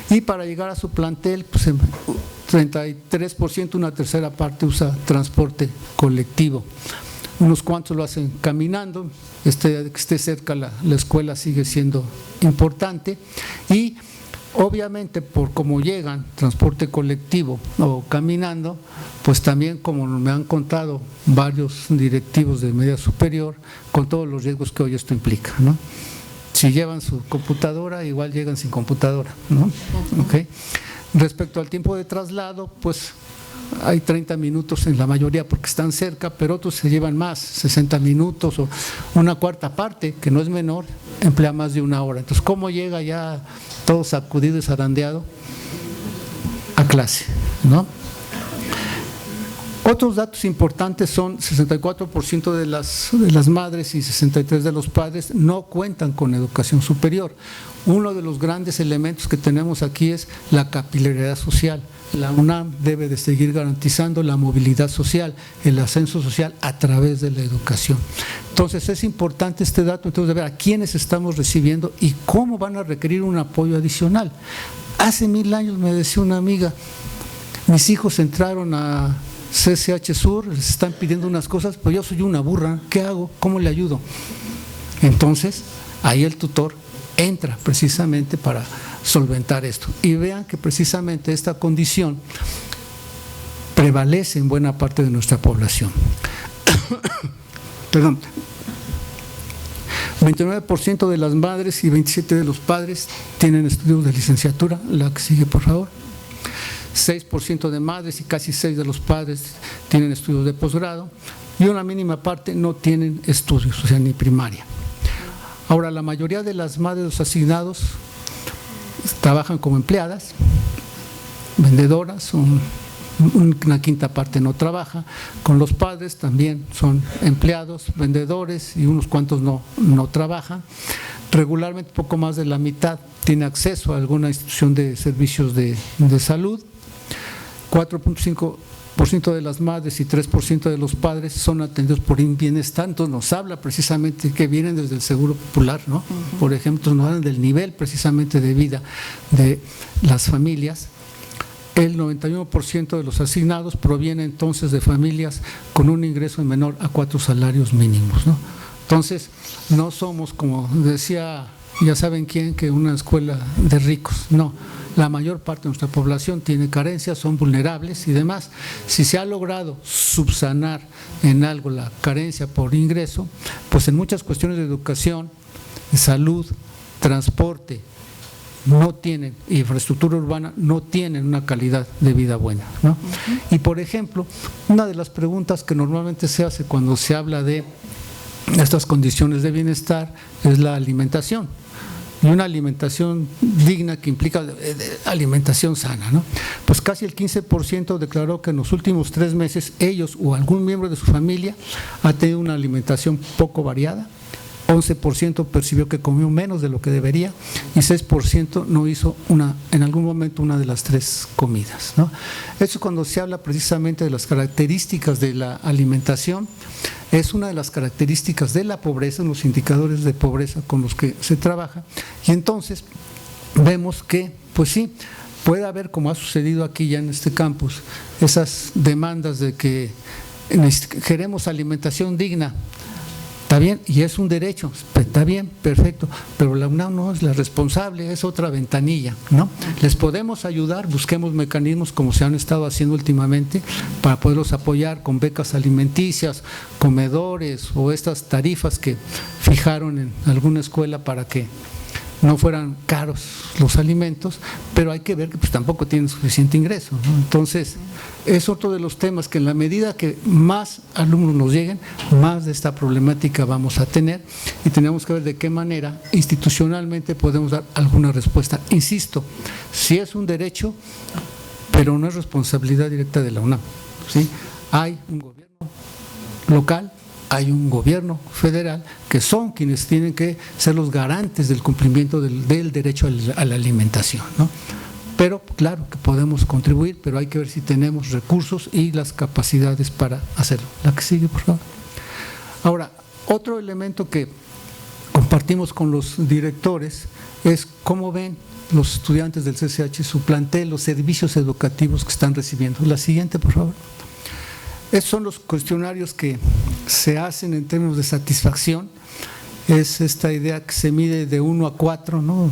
y para llegar a su plantel, pues 33%, una tercera parte usa transporte colectivo. Unos cuantos lo hacen caminando, que esté cerca la escuela sigue siendo importante y obviamente por cómo llegan, transporte colectivo o caminando, pues también como me han contado varios directivos de media superior, con todos los riesgos que hoy esto implica, ¿no? Si llevan su computadora, igual llegan sin computadora, ¿no? Okay. Respecto al tiempo de traslado, pues hay 30 minutos en la mayoría porque están cerca, pero otros se llevan más, 60 minutos o una cuarta parte, que no es menor, emplea más de 1 hora. Entonces, ¿cómo llega ya todo sacudido y zarandeado a clase, ¿no? Otros datos importantes son 64% de las madres y 63% de los padres no cuentan con educación superior. Uno de los grandes elementos que tenemos aquí es la capilaridad social. La UNAM debe de seguir garantizando la movilidad social, el ascenso social a través de la educación. Entonces es importante este dato, entonces de ver a quiénes estamos recibiendo y cómo van a requerir un apoyo adicional. Hace 1000 años me decía una amiga, mis hijos entraron a CCH Sur, les están pidiendo unas cosas, pero yo soy una burra, ¿qué hago? ¿Cómo le ayudo? Entonces, ahí el tutor entra precisamente para solventar esto. Y vean que precisamente esta condición prevalece en buena parte de nuestra población. Perdón. 29% de las madres y 27% de los padres tienen estudios de licenciatura. La que sigue, por favor. 6% de madres y casi 6% de los padres tienen estudios de posgrado y una mínima parte no tienen estudios, o sea, ni primaria. Ahora, la mayoría de las madres de los asignados trabajan como empleadas, vendedoras, una quinta parte no trabaja. Con los padres también son empleados, vendedores y unos cuantos no trabajan. Regularmente poco más de la mitad tiene acceso a alguna institución de servicios de salud. 4.5% de las madres y 3% de los padres son atendidos por bienestar. Entonces nos habla precisamente que vienen desde el Seguro Popular, ¿no? Por ejemplo, nos hablan del nivel precisamente de vida de las familias. El 91% de los asignados proviene entonces de familias con un ingreso menor a 4 salarios mínimos, ¿no? Entonces, no somos, como decía ya saben quién, que una escuela de ricos. No, la mayor parte de nuestra población tiene carencias, son vulnerables y demás. Si se ha logrado subsanar en algo la carencia por ingreso, pues en muchas cuestiones de educación, salud, transporte, no tienen, infraestructura urbana, no tienen una calidad de vida buena, ¿no? Y por ejemplo, una de las preguntas que normalmente se hace cuando se habla de estas condiciones de bienestar es la alimentación. Y una alimentación digna que implica alimentación sana, ¿no? Pues casi el 15% declaró que en los últimos 3 meses ellos o algún miembro de su familia ha tenido una alimentación poco variada. 11% percibió que comió menos de lo que debería y 6% no hizo en algún momento una de las 3 comidas, ¿no? Eso cuando se habla precisamente de las características de la alimentación, es una de las características de la pobreza, los indicadores de pobreza con los que se trabaja, y entonces vemos que, pues sí, puede haber, como ha sucedido aquí ya en este campus, esas demandas de que queremos alimentación digna. Está bien, y es un derecho, está bien, perfecto, pero la UNAM no es la responsable, es otra ventanilla, ¿no? Les podemos ayudar, busquemos mecanismos como se han estado haciendo últimamente para poderlos apoyar con becas alimenticias, comedores o estas tarifas que fijaron en alguna escuela para que no fueran caros los alimentos, pero hay que ver que pues tampoco tienen suficiente ingreso, ¿no? Entonces, es otro de los temas que en la medida que más alumnos nos lleguen, más de esta problemática vamos a tener y tenemos que ver de qué manera institucionalmente podemos dar alguna respuesta. Insisto, sí es un derecho, pero no es responsabilidad directa de la UNAM, ¿sí? Hay un gobierno local, hay un gobierno federal que son quienes tienen que ser los garantes del cumplimiento del derecho a la alimentación, ¿no? Pero claro que podemos contribuir, pero hay que ver si tenemos recursos y las capacidades para hacerlo. La que sigue, por favor. Ahora, otro elemento que compartimos con los directores es cómo ven los estudiantes del CCH su plantel, los servicios educativos que están recibiendo. La siguiente, por favor. Estos son los cuestionarios que se hacen en términos de satisfacción. Es esta idea que se mide de 1 a 4, ¿no?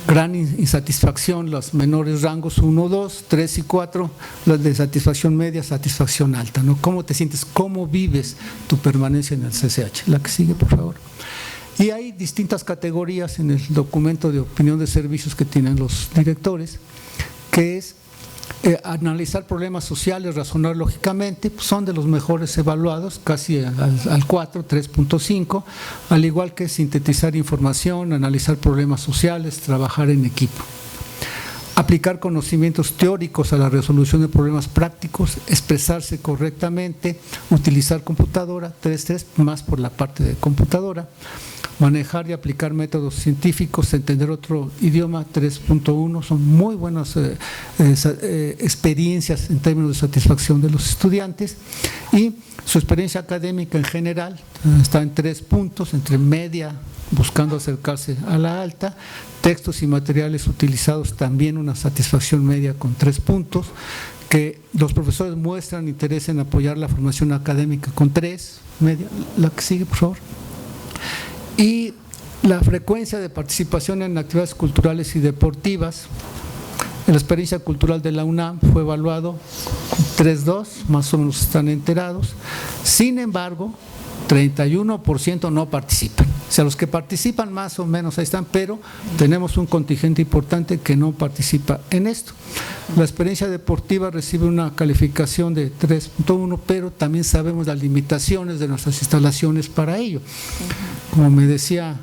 Gran insatisfacción, los menores rangos 1, 2, 3 y 4, las de satisfacción media, satisfacción alta, ¿no? ¿Cómo te sientes? ¿Cómo vives tu permanencia en el CCH? La que sigue, por favor. Y hay distintas categorías en el documento de opinión de servicios que tienen los directores, que es analizar problemas sociales, razonar lógicamente, pues son de los mejores evaluados, casi al 4, 3.5, al igual que sintetizar información, analizar problemas sociales, trabajar en equipo. Aplicar conocimientos teóricos a la resolución de problemas prácticos, expresarse correctamente, utilizar computadora, 3.3, más por la parte de computadora. Manejar y aplicar métodos científicos, entender otro idioma, 3.1, son muy buenas experiencias en términos de satisfacción de los estudiantes, y su experiencia académica en general está en 3 puntos, entre media, buscando acercarse a la alta, textos y materiales utilizados también una satisfacción media con 3 puntos, que los profesores muestran interés en apoyar la formación académica con 3, media. La que sigue, por favor. Y la frecuencia de participación en actividades culturales y deportivas. En la experiencia cultural de la UNAM fue evaluado 3.2, más o menos están enterados. Sin embargo, 31% no participan. O sea, los que participan más o menos ahí están, pero tenemos un contingente importante que no participa en esto. La experiencia deportiva recibe una calificación de 3.1, pero también sabemos las limitaciones de nuestras instalaciones para ello. Como me decía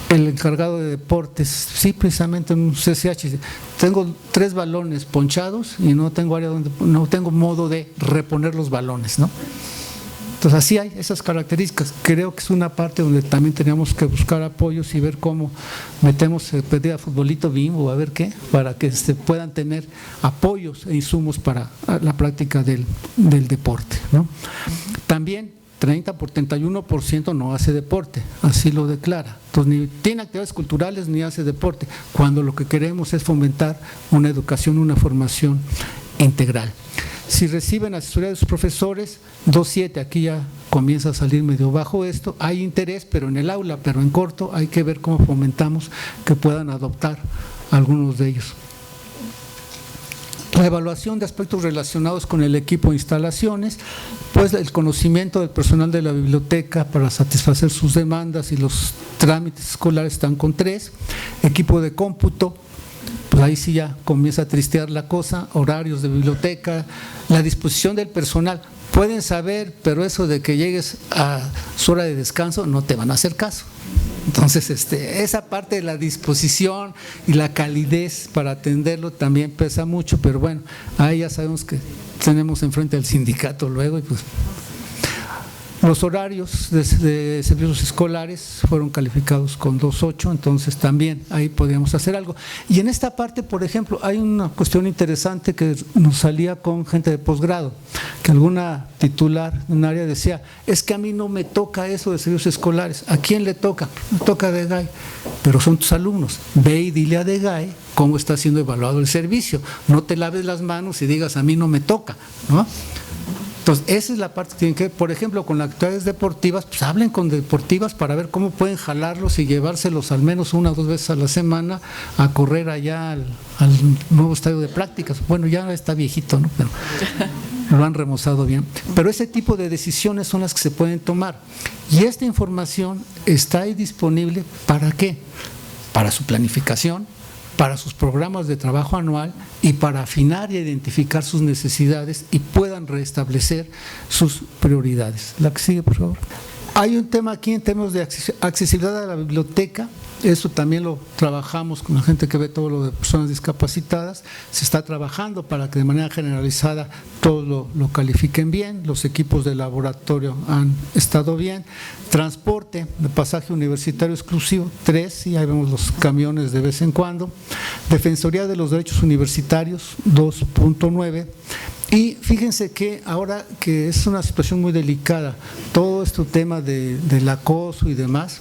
el encargado de deportes, sí, precisamente en un CCH, tengo 3 balones ponchados y no tengo área donde, no tengo modo de reponer los balones, ¿no? Entonces así hay esas características. Creo que es una parte donde también teníamos que buscar apoyos y ver cómo metemos pedir a futbolito Bimbo, a ver qué, para que puedan tener apoyos e insumos para la práctica del deporte, ¿no? También 31% no hace deporte, así lo declara. Entonces ni tiene actividades culturales ni hace deporte, cuando lo que queremos es fomentar una educación, una formación integral. Si reciben asesoría de sus profesores, 2.7, aquí ya comienza a salir medio bajo esto, hay interés, pero en el aula, pero en corto, hay que ver cómo fomentamos que puedan adoptar algunos de ellos. La evaluación de aspectos relacionados con el equipo e instalaciones, pues el conocimiento del personal de la biblioteca para satisfacer sus demandas y los trámites escolares están con 3, equipo de cómputo, pues ahí sí ya comienza a tristear la cosa, horarios de biblioteca, la disposición del personal, pueden saber, pero eso de que llegues a su hora de descanso no te van a hacer caso. Entonces, esa parte de la disposición y la calidez para atenderlo también pesa mucho, pero bueno, ahí ya sabemos que tenemos enfrente al sindicato luego y pues… Los horarios de servicios escolares fueron calificados con 2.8, entonces también ahí podríamos hacer algo. Y en esta parte, por ejemplo, hay una cuestión interesante que nos salía con gente de posgrado, que alguna titular de un área decía, es que a mí no me toca eso de servicios escolares. ¿A quién le toca? Me toca a DEGAE, pero son tus alumnos. Ve y dile a DEGAE cómo está siendo evaluado el servicio. No te laves las manos y digas, a mí no me toca, ¿no? Entonces, esa es la parte que tienen que ver, por ejemplo, con las actividades deportivas, pues hablen con deportivas para ver cómo pueden jalarlos y llevárselos al menos 1 o 2 veces a la semana a correr allá al nuevo estadio de prácticas. Bueno, ya está viejito, ¿no? Pero lo han remozado bien. Pero ese tipo de decisiones son las que se pueden tomar. Y esta información está ahí disponible, ¿para qué? Para su planificación, para sus programas de trabajo anual y para afinar y identificar sus necesidades y puedan restablecer sus prioridades. La que sigue, por favor. Hay un tema aquí en términos de accesibilidad a la biblioteca, eso también lo trabajamos con la gente que ve todo lo de personas discapacitadas, se está trabajando para que de manera generalizada todos lo califiquen bien, los equipos de laboratorio han estado bien, transporte de pasaje universitario exclusivo, 3, y ahí vemos los camiones de vez en cuando, Defensoría de los Derechos Universitarios, 2.9, y fíjense que ahora que es una situación muy delicada, todo este tema del acoso y demás,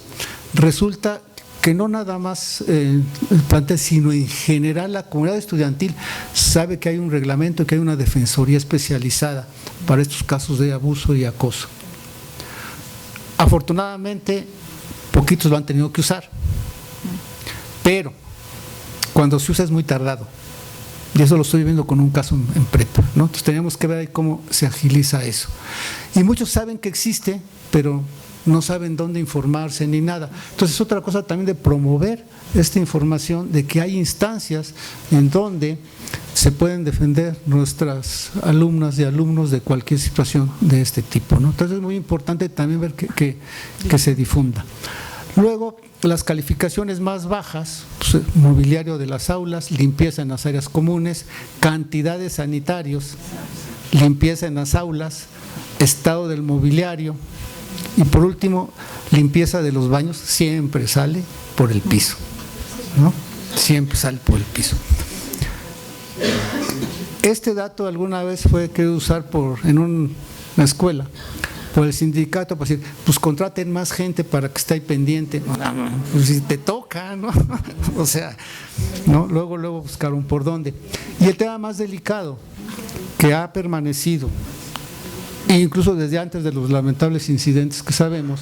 resulta que no nada más el plantel, sino en general la comunidad estudiantil sabe que hay un reglamento, que hay una defensoría especializada para estos casos de abuso y acoso. Afortunadamente, poquitos lo han tenido que usar, pero cuando se usa es muy tardado. Y eso lo estoy viendo con un caso en prepa, ¿no? Entonces tenemos que ver ahí cómo se agiliza eso. Y muchos saben que existe, pero no saben dónde informarse ni nada. Entonces es otra cosa también de promover esta información, de que hay instancias en donde se pueden defender nuestras alumnas y alumnos de cualquier situación de este tipo, ¿no? Entonces es muy importante también ver que se difunda. Luego, las calificaciones más bajas, pues, mobiliario de las aulas, limpieza en las áreas comunes, cantidad de sanitarios, limpieza en las aulas, estado del mobiliario y por último, limpieza de los baños, siempre sale por el piso, ¿no? Siempre sale por el piso. Este dato alguna vez fue querido usar en una escuela por el sindicato para decir, pues contraten más gente para que esté ahí pendiente. Pues si te toca, ¿no? O sea, ¿no? Luego buscaron por dónde. Y el tema más delicado que ha permanecido, incluso desde antes de los lamentables incidentes que sabemos,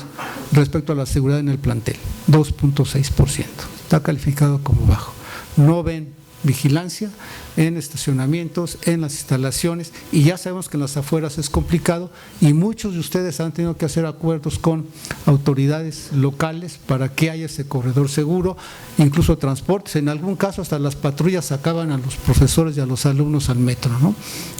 respecto a la seguridad en el plantel, 2.6%, está calificado como bajo. No ven vigilancia en estacionamientos, en las instalaciones, y ya sabemos que en las afueras es complicado y muchos de ustedes han tenido que hacer acuerdos con autoridades locales para que haya ese corredor seguro, incluso transportes, en algún caso hasta las patrullas sacaban a los profesores y a los alumnos al metro, ¿no?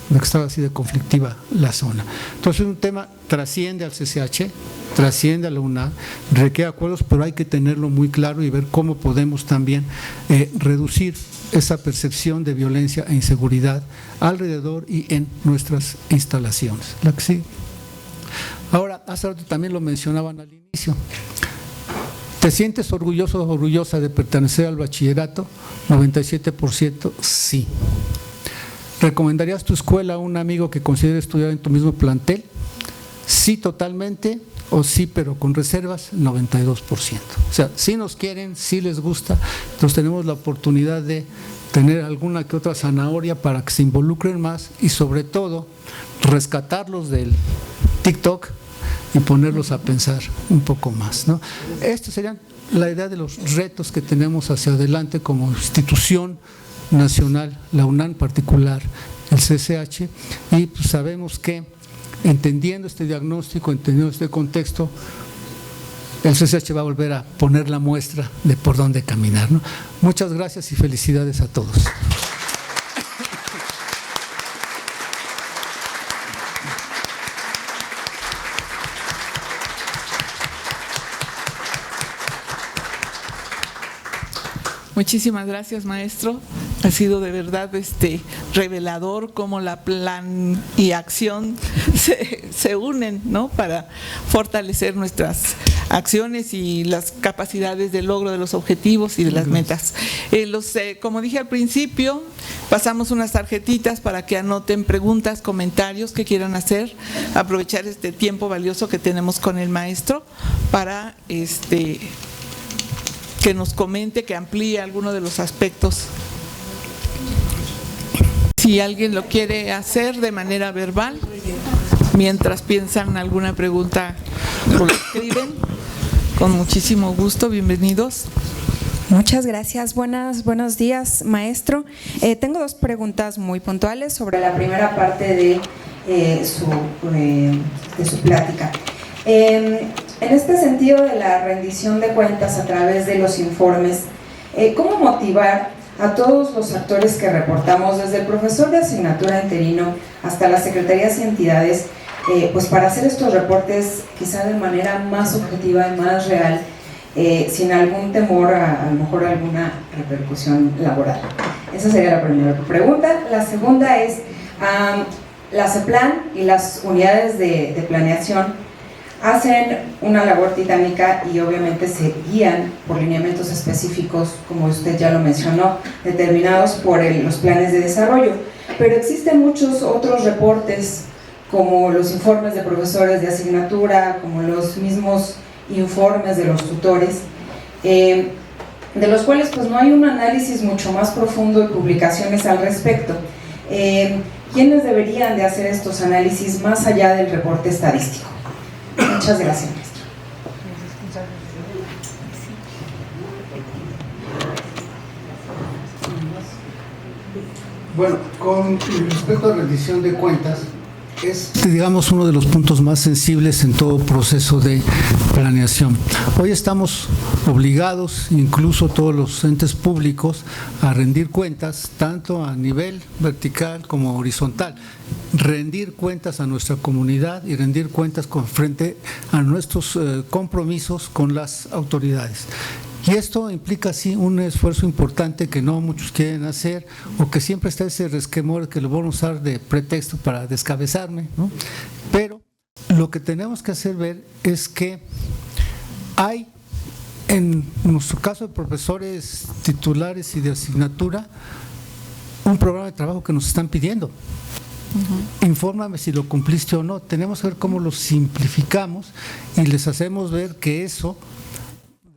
Que estaba así de conflictiva la zona. Entonces un tema trasciende al CCH, trasciende a la UNAM, requiere acuerdos, pero hay que tenerlo muy claro y ver cómo podemos también reducir esa percepción de violencia e inseguridad alrededor y en nuestras instalaciones. La que sí. Ahora, hace rato también lo mencionaban al inicio. ¿Te sientes orgulloso o orgullosa de pertenecer al bachillerato? 97% sí. ¿Recomendarías tu escuela a un amigo que considere estudiar en tu mismo plantel? Sí, totalmente, o sí, pero con reservas, 92%. O sea, sí nos quieren, sí les gusta, entonces tenemos la oportunidad de tener alguna que otra zanahoria para que se involucren más y sobre todo rescatarlos del TikTok y ponerlos a pensar un poco más, ¿no? Esto sería la idea de los retos que tenemos hacia adelante como institución nacional, la UNAM en particular, el CCH, y pues sabemos que entendiendo este diagnóstico, entendiendo este contexto, el CCH va a volver a poner la muestra de por dónde caminar, ¿no? Muchas gracias y felicidades a todos. Muchísimas gracias, maestro. Ha sido de verdad revelador cómo la plan y acción se unen, ¿no?, para fortalecer nuestras acciones y las capacidades de logro de los objetivos y de las metas. Como dije al principio, pasamos unas tarjetitas para que anoten preguntas, comentarios que quieran hacer, aprovechar este tiempo valioso que tenemos con el maestro para que nos comente, que amplíe alguno de los aspectos. Si alguien lo quiere hacer de manera verbal, mientras piensan alguna pregunta, lo escriben. Con muchísimo gusto, bienvenidos. Muchas gracias, buenos días, maestro. Tengo dos preguntas muy puntuales sobre la primera parte de su plática. En este sentido de la rendición de cuentas a través de los informes, ¿cómo motivar a todos los actores que reportamos, desde el profesor de asignatura interino hasta las secretarías y entidades, pues para hacer estos reportes quizá de manera más objetiva y más real, sin algún temor a lo mejor alguna repercusión laboral? Esa sería la primera pregunta. La segunda es, la CEPLAN y las unidades de planeación hacen una labor titánica y obviamente se guían por lineamientos específicos, como usted ya lo mencionó, determinados por los planes de desarrollo, pero existen muchos otros reportes, como los informes de profesores de asignatura, como los mismos informes de los tutores, de los cuales pues no hay un análisis mucho más profundo y publicaciones al respecto. ¿Quiénes deberían de hacer estos análisis más allá del reporte estadístico? Muchas gracias, maestro. Bueno, con respecto a rendición de cuentas, es, digamos, uno de los puntos más sensibles en todo proceso de planeación. Hoy estamos obligados, incluso todos los entes públicos, a rendir cuentas, tanto a nivel vertical como horizontal. Rendir cuentas a nuestra comunidad y rendir cuentas frente a nuestros compromisos con las autoridades. Y esto implica sí un esfuerzo importante que no muchos quieren hacer, o que siempre está ese resquemor que lo van a usar de pretexto para descabezarme, ¿no? Pero lo que tenemos que hacer ver es que hay, en nuestro caso de profesores titulares y de asignatura, un programa de trabajo que nos están pidiendo. Infórmame si lo cumpliste o no. Tenemos que ver cómo lo simplificamos y les hacemos ver que eso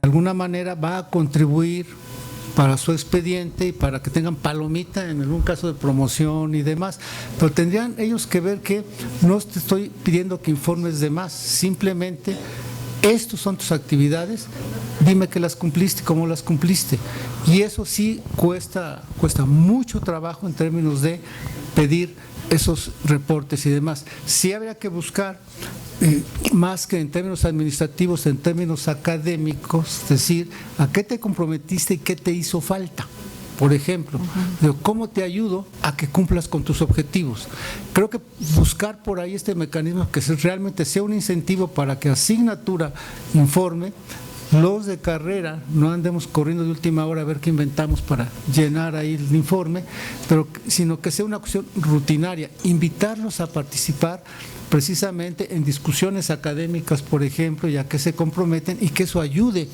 de alguna manera va a contribuir para su expediente y para que tengan palomita en algún caso de promoción y demás, pero tendrían ellos que ver que no te estoy pidiendo que informes de más, simplemente estos son tus actividades, dime que las cumpliste, cómo las cumpliste, y eso sí cuesta mucho trabajo en términos de pedir esos reportes y demás. Sí habría que buscar más que en términos administrativos, en términos académicos, decir a qué te comprometiste y qué te hizo falta. Por ejemplo, ¿cómo te ayudo a que cumplas con tus objetivos? Creo que buscar por ahí este mecanismo que realmente sea un incentivo para que asignatura informe, los de carrera no andemos corriendo de última hora a ver qué inventamos para llenar ahí el informe, pero sino que sea una cuestión rutinaria, invitarlos a participar precisamente en discusiones académicas, por ejemplo, ya que se comprometen y que eso ayude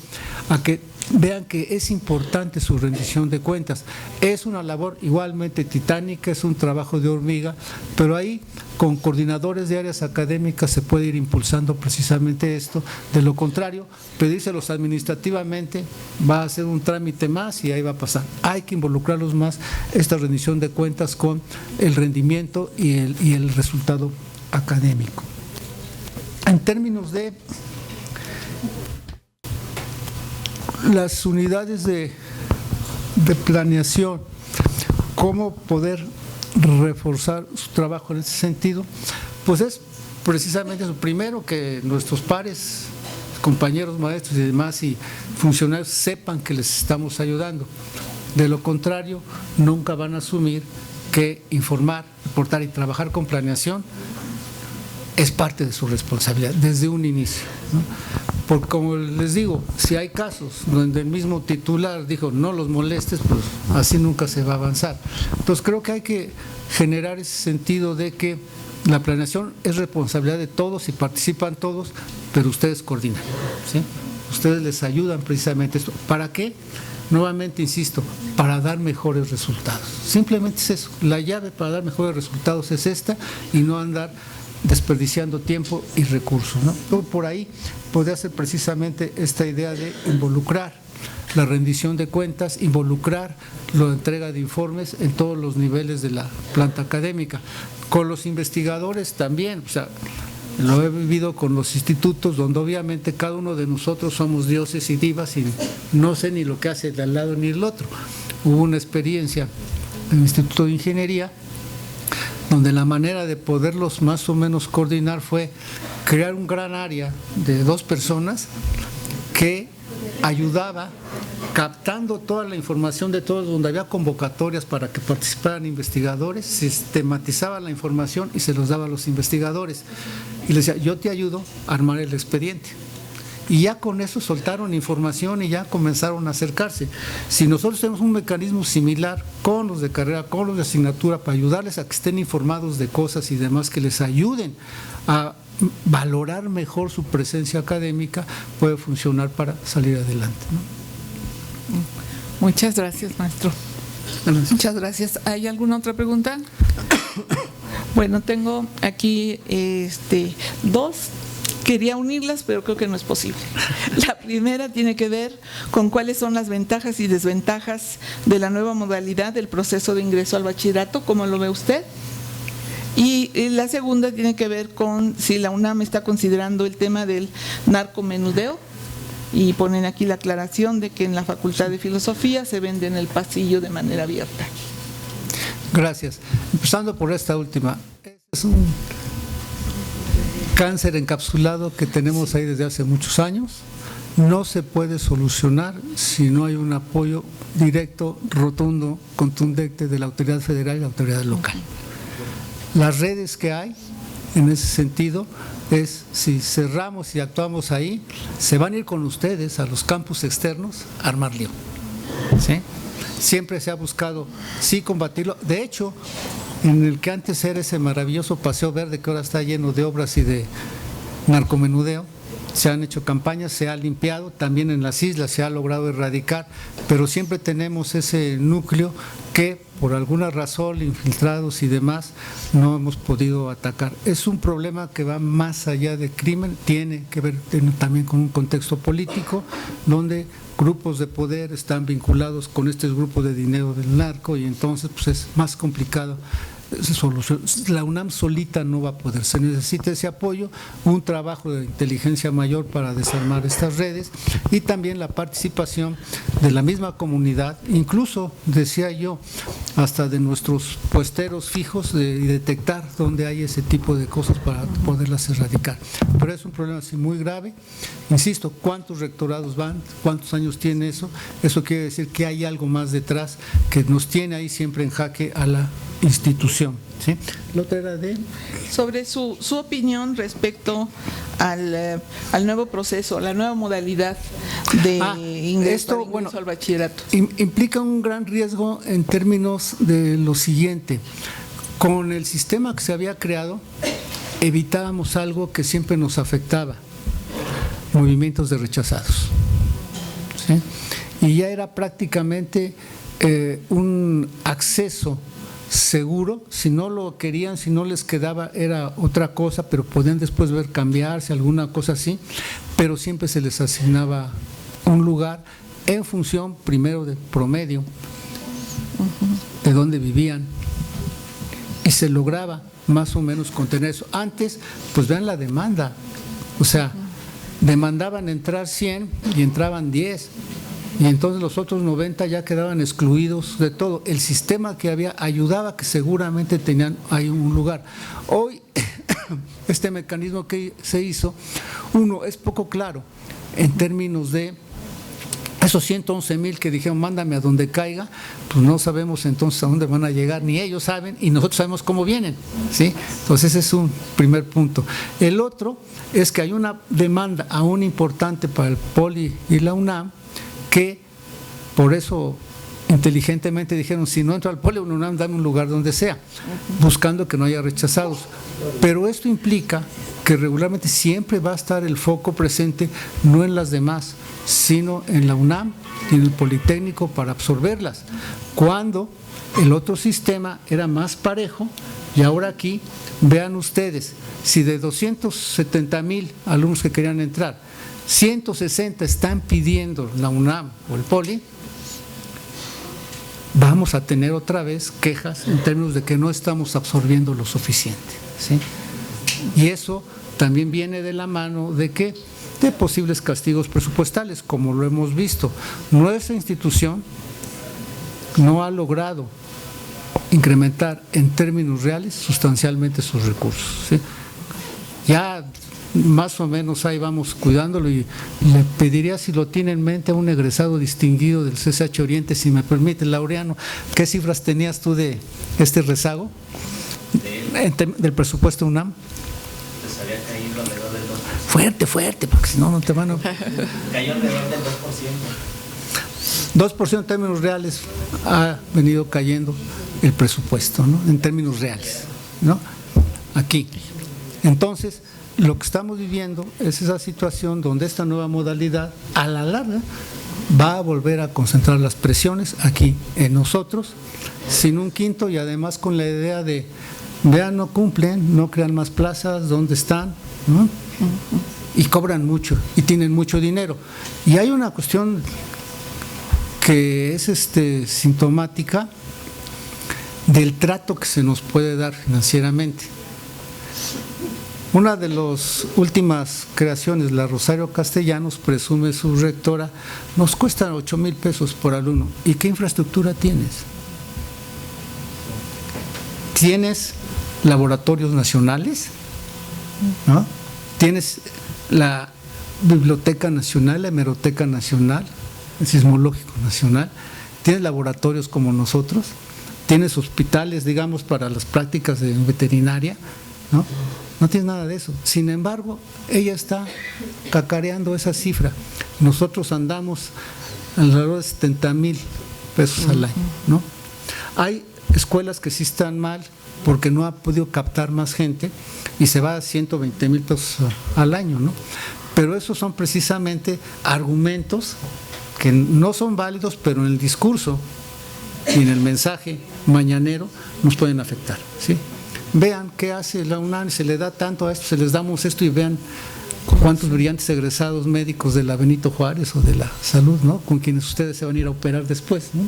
a que vean que es importante su rendición de cuentas. Es una labor igualmente titánica, es un trabajo de hormiga, pero ahí con coordinadores de áreas académicas se puede ir impulsando precisamente esto. De lo contrario, pedírselos administrativamente va a ser un trámite más y ahí va a pasar. Hay que involucrarlos más esta rendición de cuentas con el rendimiento y el resultado académico. En términos de las unidades de planeación, cómo poder reforzar su trabajo en ese sentido, pues es precisamente eso. Primero, que nuestros pares, compañeros maestros y demás y funcionarios sepan que les estamos ayudando. De lo contrario, nunca van a asumir que informar, reportar y trabajar con planeación es parte de su responsabilidad desde un inicio, ¿no? Porque como les digo, si hay casos donde el mismo titular dijo no los molestes, pues así nunca se va a avanzar. Entonces creo que hay que generar ese sentido de que la planeación es responsabilidad de todos y participan todos, pero ustedes coordinan, ¿sí? Ustedes les ayudan precisamente esto. ¿Para qué? Nuevamente insisto, para dar mejores resultados. Simplemente es eso. La llave para dar mejores resultados es esta y no andar desperdiciando tiempo y recursos, ¿no? Por ahí podría ser precisamente esta idea de involucrar la rendición de cuentas, involucrar la entrega de informes en todos los niveles de la planta académica. Con los investigadores también, o sea, lo he vivido con los institutos donde obviamente cada uno de nosotros somos dioses y divas y no sé ni lo que hace el de al lado ni el otro. Hubo una experiencia en el Instituto de Ingeniería donde la manera de poderlos más o menos coordinar fue crear un gran área de 2 personas que ayudaba captando toda la información de todos, donde había convocatorias para que participaran investigadores, sistematizaba la información y se los daba a los investigadores. Y les decía, yo te ayudo a armar el expediente. Y ya con eso soltaron información y ya comenzaron a acercarse. Si nosotros tenemos un mecanismo similar con los de carrera, con los de asignatura, para ayudarles a que estén informados de cosas y demás que les ayuden a valorar mejor su presencia académica, puede funcionar para salir adelante, ¿no? Muchas gracias, maestro. Muchas gracias. ¿Hay alguna otra pregunta? Bueno, tengo aquí 2. Quería unirlas, pero creo que no es posible. La primera tiene que ver con cuáles son las ventajas y desventajas de la nueva modalidad del proceso de ingreso al bachillerato, ¿cómo lo ve usted? Y la segunda tiene que ver con si la UNAM está considerando el tema del narcomenudeo, y ponen aquí la aclaración de que en la Facultad de Filosofía se vende en el pasillo de manera abierta. Gracias. Empezando por esta última. Es un cáncer encapsulado que tenemos ahí desde hace muchos años. No se puede solucionar si no hay un apoyo directo, rotundo, contundente de la autoridad federal y la autoridad local. Las redes que hay en ese sentido es, si cerramos y actuamos ahí, se van a ir con ustedes a los campus externos a armar lío, ¿sí? Siempre se ha buscado, sí, combatirlo. De hecho, en el que antes era ese maravilloso Paseo Verde, que ahora está lleno de obras y de narcomenudeo, se han hecho campañas, se ha limpiado, también en las islas se ha logrado erradicar, pero siempre tenemos ese núcleo que por alguna razón, infiltrados y demás, no hemos podido atacar. Es un problema que va más allá de crimen, tiene que ver también con un contexto político, donde grupos de poder están vinculados con estos grupos de dinero del narco y entonces pues es más complicado. La UNAM solita no va a poder, se necesita ese apoyo, un trabajo de inteligencia mayor para desarmar estas redes y también la participación de la misma comunidad, incluso, decía yo, hasta de nuestros puesteros fijos y detectar dónde hay ese tipo de cosas para poderlas erradicar. Pero es un problema así muy grave, insisto, ¿cuántos rectorados van? ¿Cuántos años tiene eso? Eso quiere decir que hay algo más detrás que nos tiene ahí siempre en jaque a la institución, ¿sí? La otra era de… Sobre su opinión respecto al nuevo proceso, la nueva modalidad de ingreso al bachillerato. Implica un gran riesgo en términos de lo siguiente. Con el sistema que se había creado, evitábamos algo que siempre nos afectaba, movimientos de rechazados, ¿sí? y ya era prácticamente un acceso seguro. Si no lo querían, si no les quedaba, era otra cosa, pero podían después ver cambiarse, alguna cosa así, pero siempre se les asignaba un lugar en función primero del promedio, de dónde vivían, y se lograba más o menos contener eso. Antes, pues vean la demanda, o sea, demandaban entrar 100 y entraban 10, y entonces los otros 90 ya quedaban excluidos de todo. El sistema que había ayudaba, que seguramente tenían ahí un lugar. Hoy, este mecanismo que se hizo, uno, es poco claro en términos de esos 111,000 que dijeron mándame a donde caiga, pues no sabemos entonces a dónde van a llegar, ni ellos saben, y nosotros sabemos cómo vienen, ¿sí? Entonces ese es un primer punto. El otro es que hay una demanda aún importante para el Poli y la UNAM, que por eso inteligentemente dijeron, si no entro al Poli o la UNAM, dame un lugar donde sea, buscando que no haya rechazados. Pero esto implica que regularmente siempre va a estar el foco presente, no en las demás, sino en la UNAM y en el Politécnico para absorberlas, cuando el otro sistema era más parejo. Y ahora aquí, vean ustedes, si de 270,000 alumnos que querían entrar, 160 están pidiendo la UNAM o el Poli, vamos a tener otra vez quejas en términos de que no estamos absorbiendo lo suficiente, ¿sí? Y eso también viene de la mano de que de posibles castigos presupuestales, como lo hemos visto. Nuestra institución no ha logrado incrementar en términos reales sustancialmente sus recursos, ¿sí? Ya más o menos ahí vamos cuidándolo, y le pediría, si lo tiene en mente, a un egresado distinguido del CCH Oriente, si me permite, Laureano, ¿qué cifras tenías tú de este rezago del presupuesto UNAM? Pues había caído alrededor del 2%. Fuerte, porque si no, no te van a… Cayó alrededor del 2%. 2% en términos reales ha venido cayendo el presupuesto, ¿no? En términos reales, ¿no? Aquí. Entonces, lo que estamos viviendo es esa situación donde esta nueva modalidad, a la larga, va a volver a concentrar las presiones aquí en nosotros, sin un quinto, y además con la idea de, vean, no cumplen, no crean más plazas, ¿dónde están? ¿No? Y cobran mucho, y tienen mucho dinero. Y hay una cuestión que es sintomática del trato que se nos puede dar financieramente. Una de las últimas creaciones, la Rosario Castellanos, presume su rectora, nos cuesta 8,000 pesos por alumno. ¿Y qué infraestructura tienes? ¿Tienes laboratorios nacionales? ¿No? ¿Tienes la Biblioteca Nacional, la Hemeroteca Nacional, el Sismológico Nacional? ¿Tienes laboratorios como nosotros? ¿Tienes hospitales, digamos, para las prácticas de veterinaria? ¿No? No tienes nada de eso. Sin embargo, ella está cacareando esa cifra. Nosotros andamos alrededor de 70,000 pesos al año, ¿no? Hay escuelas que sí están mal porque no ha podido captar más gente y se va a 120,000 pesos al año, ¿no? Pero esos son precisamente argumentos que no son válidos, pero en el discurso y en el mensaje mañanero nos pueden afectar, ¿sí? Vean qué hace la UNAM, se le da tanto a esto, se les damos esto, y vean cuántos brillantes egresados médicos de la Benito Juárez o de la Salud, ¿no? Con quienes ustedes se van a ir a operar después, ¿no?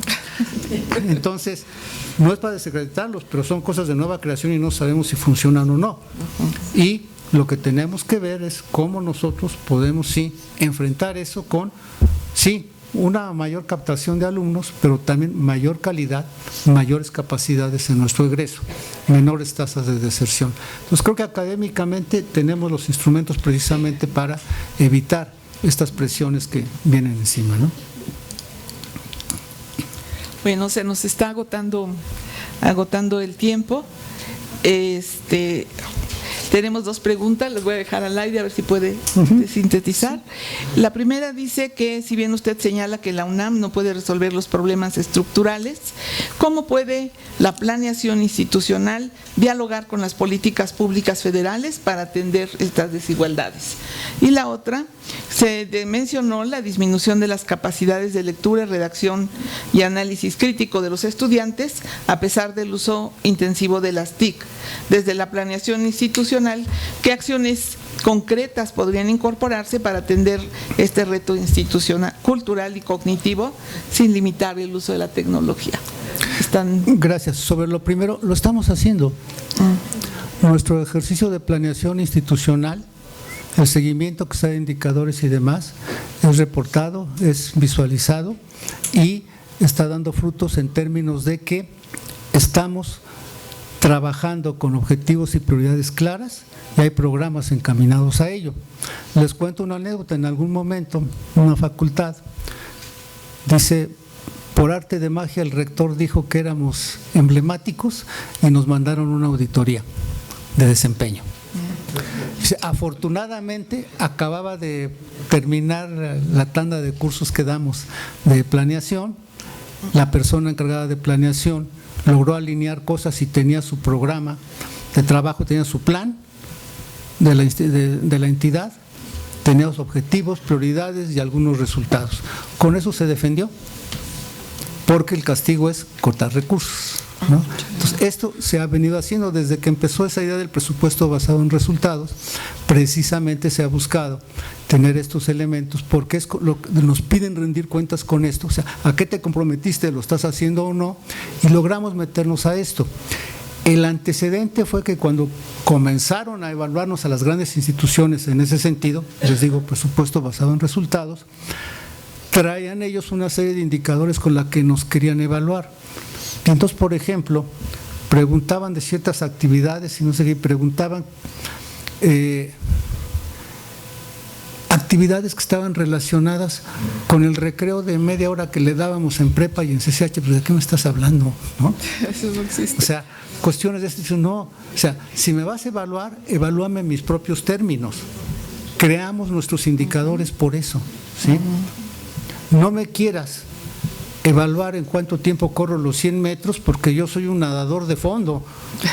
Entonces, no es para desacreditarlos, pero son cosas de nueva creación y no sabemos si funcionan o no. Y lo que tenemos que ver es cómo nosotros podemos, sí, enfrentar eso con, sí, una mayor captación de alumnos, pero también mayor calidad, mayores capacidades en nuestro egreso, menores tasas de deserción. Entonces creo que académicamente tenemos los instrumentos precisamente para evitar estas presiones que vienen encima, ¿no? Bueno, se nos está agotando el tiempo. tenemos dos preguntas, las voy a dejar al aire a ver si puede sintetizar. La primera dice que si bien usted señala que la UNAM no puede resolver los problemas estructurales, ¿cómo puede la planeación institucional dialogar con las políticas públicas federales para atender estas desigualdades? Y la otra, se mencionó la disminución de las capacidades de lectura, redacción y análisis crítico de los estudiantes a pesar del uso intensivo de las TIC. Desde la planeación institucional, ¿qué acciones concretas podrían incorporarse para atender este reto institucional, cultural y cognitivo sin limitar el uso de la tecnología? Gracias. Sobre lo primero, lo estamos haciendo. Nuestro ejercicio de planeación institucional, el seguimiento que está de indicadores y demás, es reportado, es visualizado y está dando frutos en términos de que estamos trabajando con objetivos y prioridades claras y hay programas encaminados a ello. Les cuento una anécdota. En algún momento, una facultad dice, por arte de magia, el rector dijo que éramos emblemáticos y nos mandaron una auditoría de desempeño. Afortunadamente acababa de terminar la tanda de cursos que damos de planeación. La persona encargada de planeación logró alinear cosas y tenía su programa de trabajo, tenía su plan de la entidad, tenía los objetivos, prioridades y algunos resultados. Con eso se defendió, porque el castigo es cortar recursos, ¿no? Entonces, esto se ha venido haciendo desde que empezó esa idea del presupuesto basado en resultados. Precisamente se ha buscado tener estos elementos porque nos piden rendir cuentas con esto, o sea, ¿a qué te comprometiste? ¿Lo estás haciendo o no? Y logramos meternos a esto. El antecedente fue que cuando comenzaron a evaluarnos a las grandes instituciones en ese sentido, les digo, presupuesto basado en resultados, traían ellos una serie de indicadores con la que nos querían evaluar. Entonces, por ejemplo, preguntaban de ciertas actividades y no sé qué, preguntaban actividades que estaban relacionadas con el recreo de media hora que le dábamos en prepa y en CCH. ¿Pero de qué me estás hablando? ¿No? Eso no existe. O sea, cuestiones de este tipo, no. O sea, si me vas a evaluar, evalúame en mis propios términos. Creamos nuestros indicadores por eso, ¿sí? No me quieras evaluar en cuánto tiempo corro los 100 metros porque yo soy un nadador de fondo,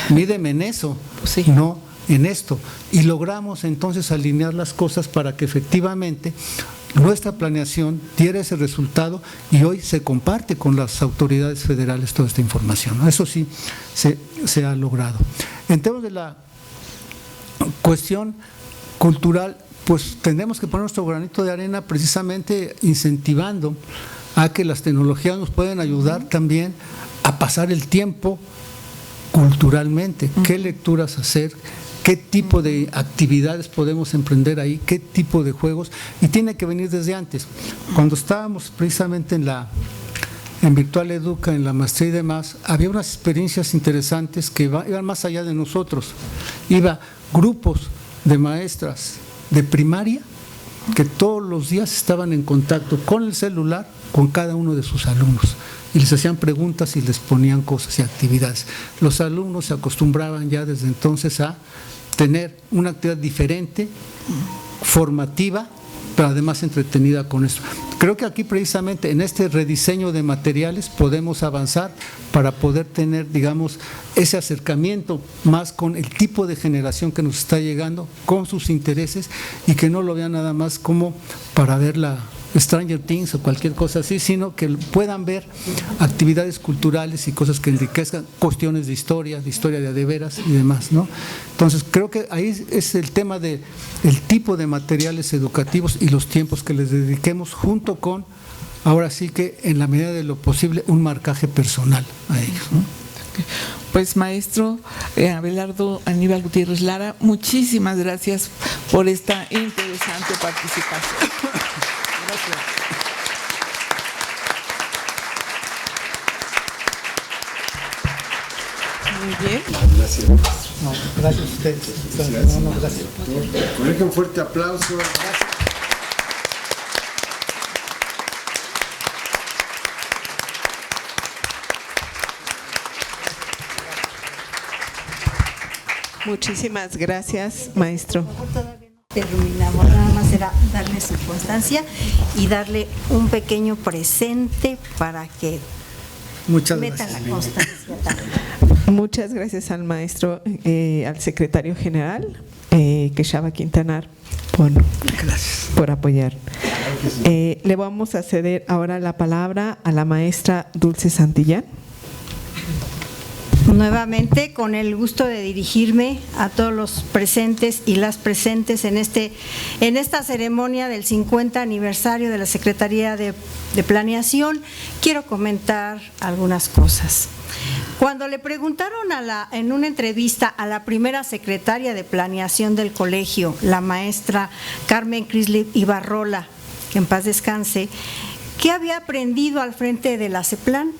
mídeme en eso, Sí. no en esto. Y logramos entonces alinear las cosas para que efectivamente nuestra planeación diera ese resultado y hoy se comparte con las autoridades federales toda esta información, ¿no? Eso sí se ha logrado. En términos de la cuestión cultural, pues tenemos que poner nuestro granito de arena precisamente incentivando a que las tecnologías nos pueden ayudar también a pasar el tiempo culturalmente. ¿Qué lecturas hacer? ¿Qué tipo de actividades podemos emprender ahí? ¿Qué tipo de juegos? Y tiene que venir desde antes. Cuando estábamos precisamente en Virtual Educa, en la maestría y demás, había unas experiencias interesantes que iban más allá de nosotros. Iba grupos de maestras de primaria que todos los días estaban en contacto con el celular con cada uno de sus alumnos y les hacían preguntas y les ponían cosas y actividades. Los alumnos se acostumbraban ya desde entonces a tener una actividad diferente, formativa, pero además entretenida con esto. Creo que aquí precisamente en este rediseño de materiales podemos avanzar para poder tener, digamos, ese acercamiento más con el tipo de generación que nos está llegando, con sus intereses y que no lo vean nada más como para ver la Stranger Things o cualquier cosa así, sino que puedan ver actividades culturales y cosas que enriquezcan cuestiones de historia de a de veras y demás, ¿no? Entonces creo que ahí es el tema de el tipo de materiales educativos y los tiempos que les dediquemos, junto con, ahora sí que en la medida de lo posible, un marcaje personal a ellos, ¿no? Pues maestro Abelardo Aníbal Gutiérrez Lara, muchísimas gracias por esta interesante participación. Gracias. Muy bien. Gracias. No, gracias a ustedes. Gracias. No, gracias. Colega, un fuerte aplauso. Muchísimas gracias, maestro. Todavía no terminamos, nada más era darle su constancia y darle un pequeño presente para que metan la constancia también. Muchas gracias al maestro, al secretario general, Quechaba Quintanar, por apoyar. Le vamos a ceder ahora la palabra a la maestra Dulce Santillán. Nuevamente, con el gusto de dirigirme a todos los presentes y las presentes en esta ceremonia del 50 aniversario de la Secretaría de Planeación, quiero comentar algunas cosas. Cuando le preguntaron en una entrevista a la primera secretaria de Planeación del colegio, la maestra Carmen Crislip Ibarrola, que en paz descanse, ¿qué había aprendido al frente de la CEPLAN?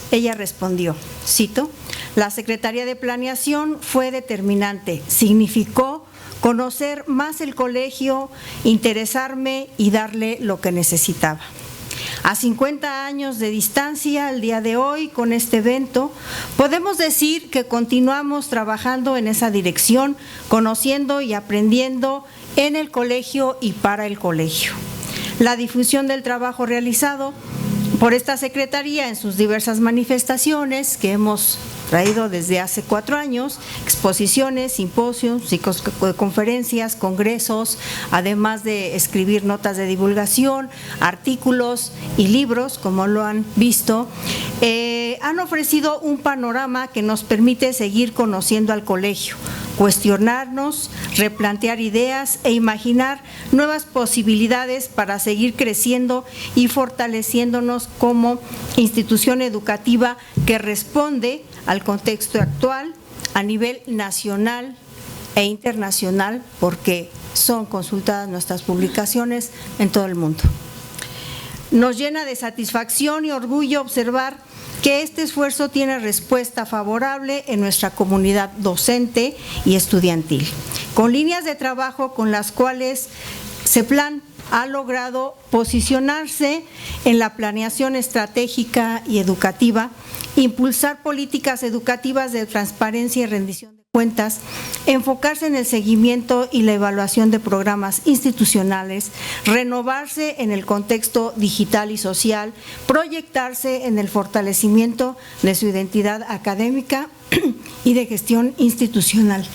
Ella respondió, cito, la Secretaría de Planeación fue determinante, significó conocer más el colegio, interesarme y darle lo que necesitaba. A 50 años de distancia, al día de hoy, con este evento, podemos decir que continuamos trabajando en esa dirección, conociendo y aprendiendo en el colegio y para el colegio. La difusión del trabajo realizado por esta Secretaría en sus diversas manifestaciones que hemos traído desde hace 4 años, exposiciones, simposios, conferencias, congresos, además de escribir notas de divulgación, artículos y libros, como lo han visto, han ofrecido un panorama que nos permite seguir conociendo al colegio, cuestionarnos, replantear ideas e imaginar nuevas posibilidades para seguir creciendo y fortaleciéndonos como institución educativa que responde al contexto actual a nivel nacional e internacional, porque son consultadas nuestras publicaciones en todo el mundo. Nos llena de satisfacción y orgullo observar que este esfuerzo tiene respuesta favorable en nuestra comunidad docente y estudiantil, con líneas de trabajo con las cuales CEPLAN ha logrado posicionarse en la planeación estratégica y educativa, impulsar políticas educativas de transparencia y rendición de cuentas, enfocarse en el seguimiento y la evaluación de programas institucionales, renovarse en el contexto digital y social, proyectarse en el fortalecimiento de su identidad académica y de gestión institucional,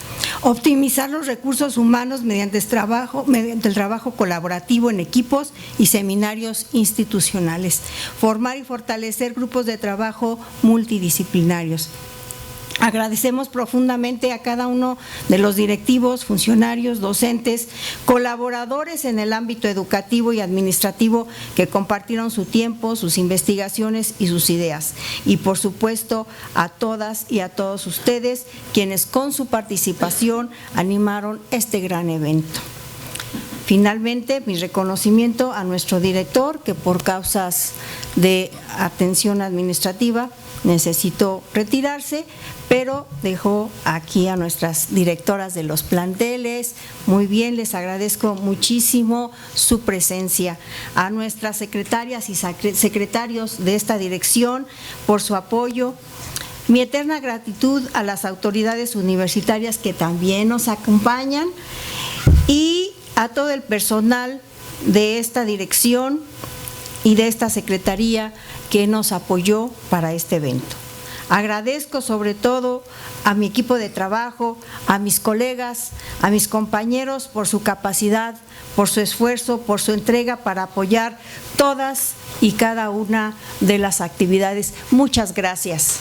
optimizar los recursos humanos mediante el trabajo colaborativo en equipos y seminarios institucionales, formar y fortalecer grupos de trabajo multidisciplinarios. Agradecemos profundamente a cada uno de los directivos, funcionarios, docentes, colaboradores en el ámbito educativo y administrativo que compartieron su tiempo, sus investigaciones y sus ideas. Y por supuesto a todas y a todos ustedes quienes con su participación animaron este gran evento. Finalmente, mi reconocimiento a nuestro director, que por causas de atención administrativa necesitó retirarse, pero dejó aquí a nuestras directoras de los planteles. Muy bien, les agradezco muchísimo su presencia. A nuestras secretarias y secretarios de esta dirección por su apoyo. Mi eterna gratitud a las autoridades universitarias que también nos acompañan y a todo el personal de esta dirección y de esta secretaría que nos apoyó para este evento. Agradezco sobre todo a mi equipo de trabajo, a mis colegas, a mis compañeros por su capacidad, por su esfuerzo, por su entrega para apoyar todas y cada una de las actividades. Muchas gracias.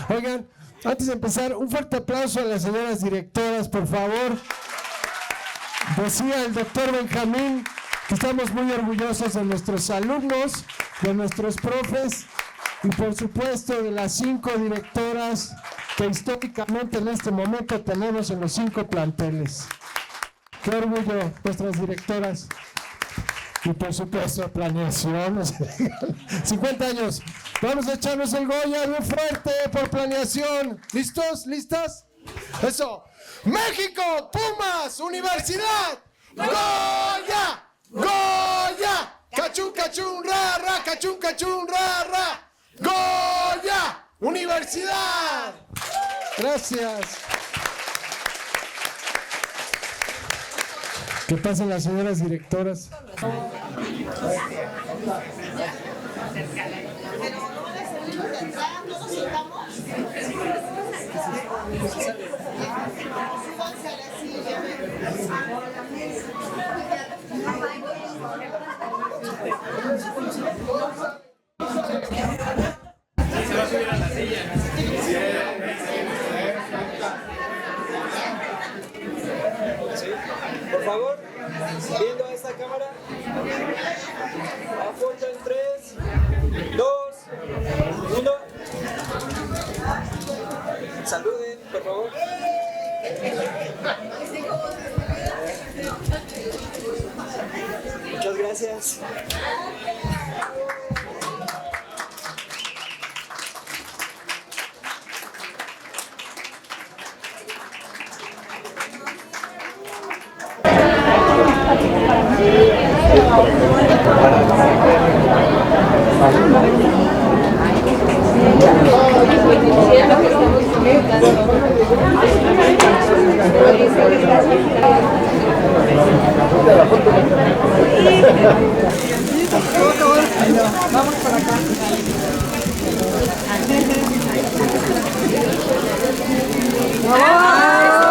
Oigan, antes de empezar, un fuerte aplauso a las señoras directoras, por favor. Decía el doctor Benjamín que estamos muy orgullosos de nuestros alumnos, de nuestros profes y por supuesto de las 5 directoras que históricamente en este momento tenemos en los 5 planteles. Qué orgullo, nuestras directoras. Y por supuesto, planeación. 50 años. Vamos a echarnos el Goya muy fuerte por planeación. ¿Listos? ¿Listas? Eso. México, Pumas, Universidad. ¡Goya! ¡Goya! ¡Cachún, cachún, ra, ra! ¡Cachún, cachún, ra, ra! ¡Goya! ¡Universidad! Gracias. ¿Qué pasan las señoras directoras? Por favor, viendo a esta cámara, a foto en 3, 2, 1. Saluden, por favor. Muchas gracias. Vamos por acá. ¡Oh!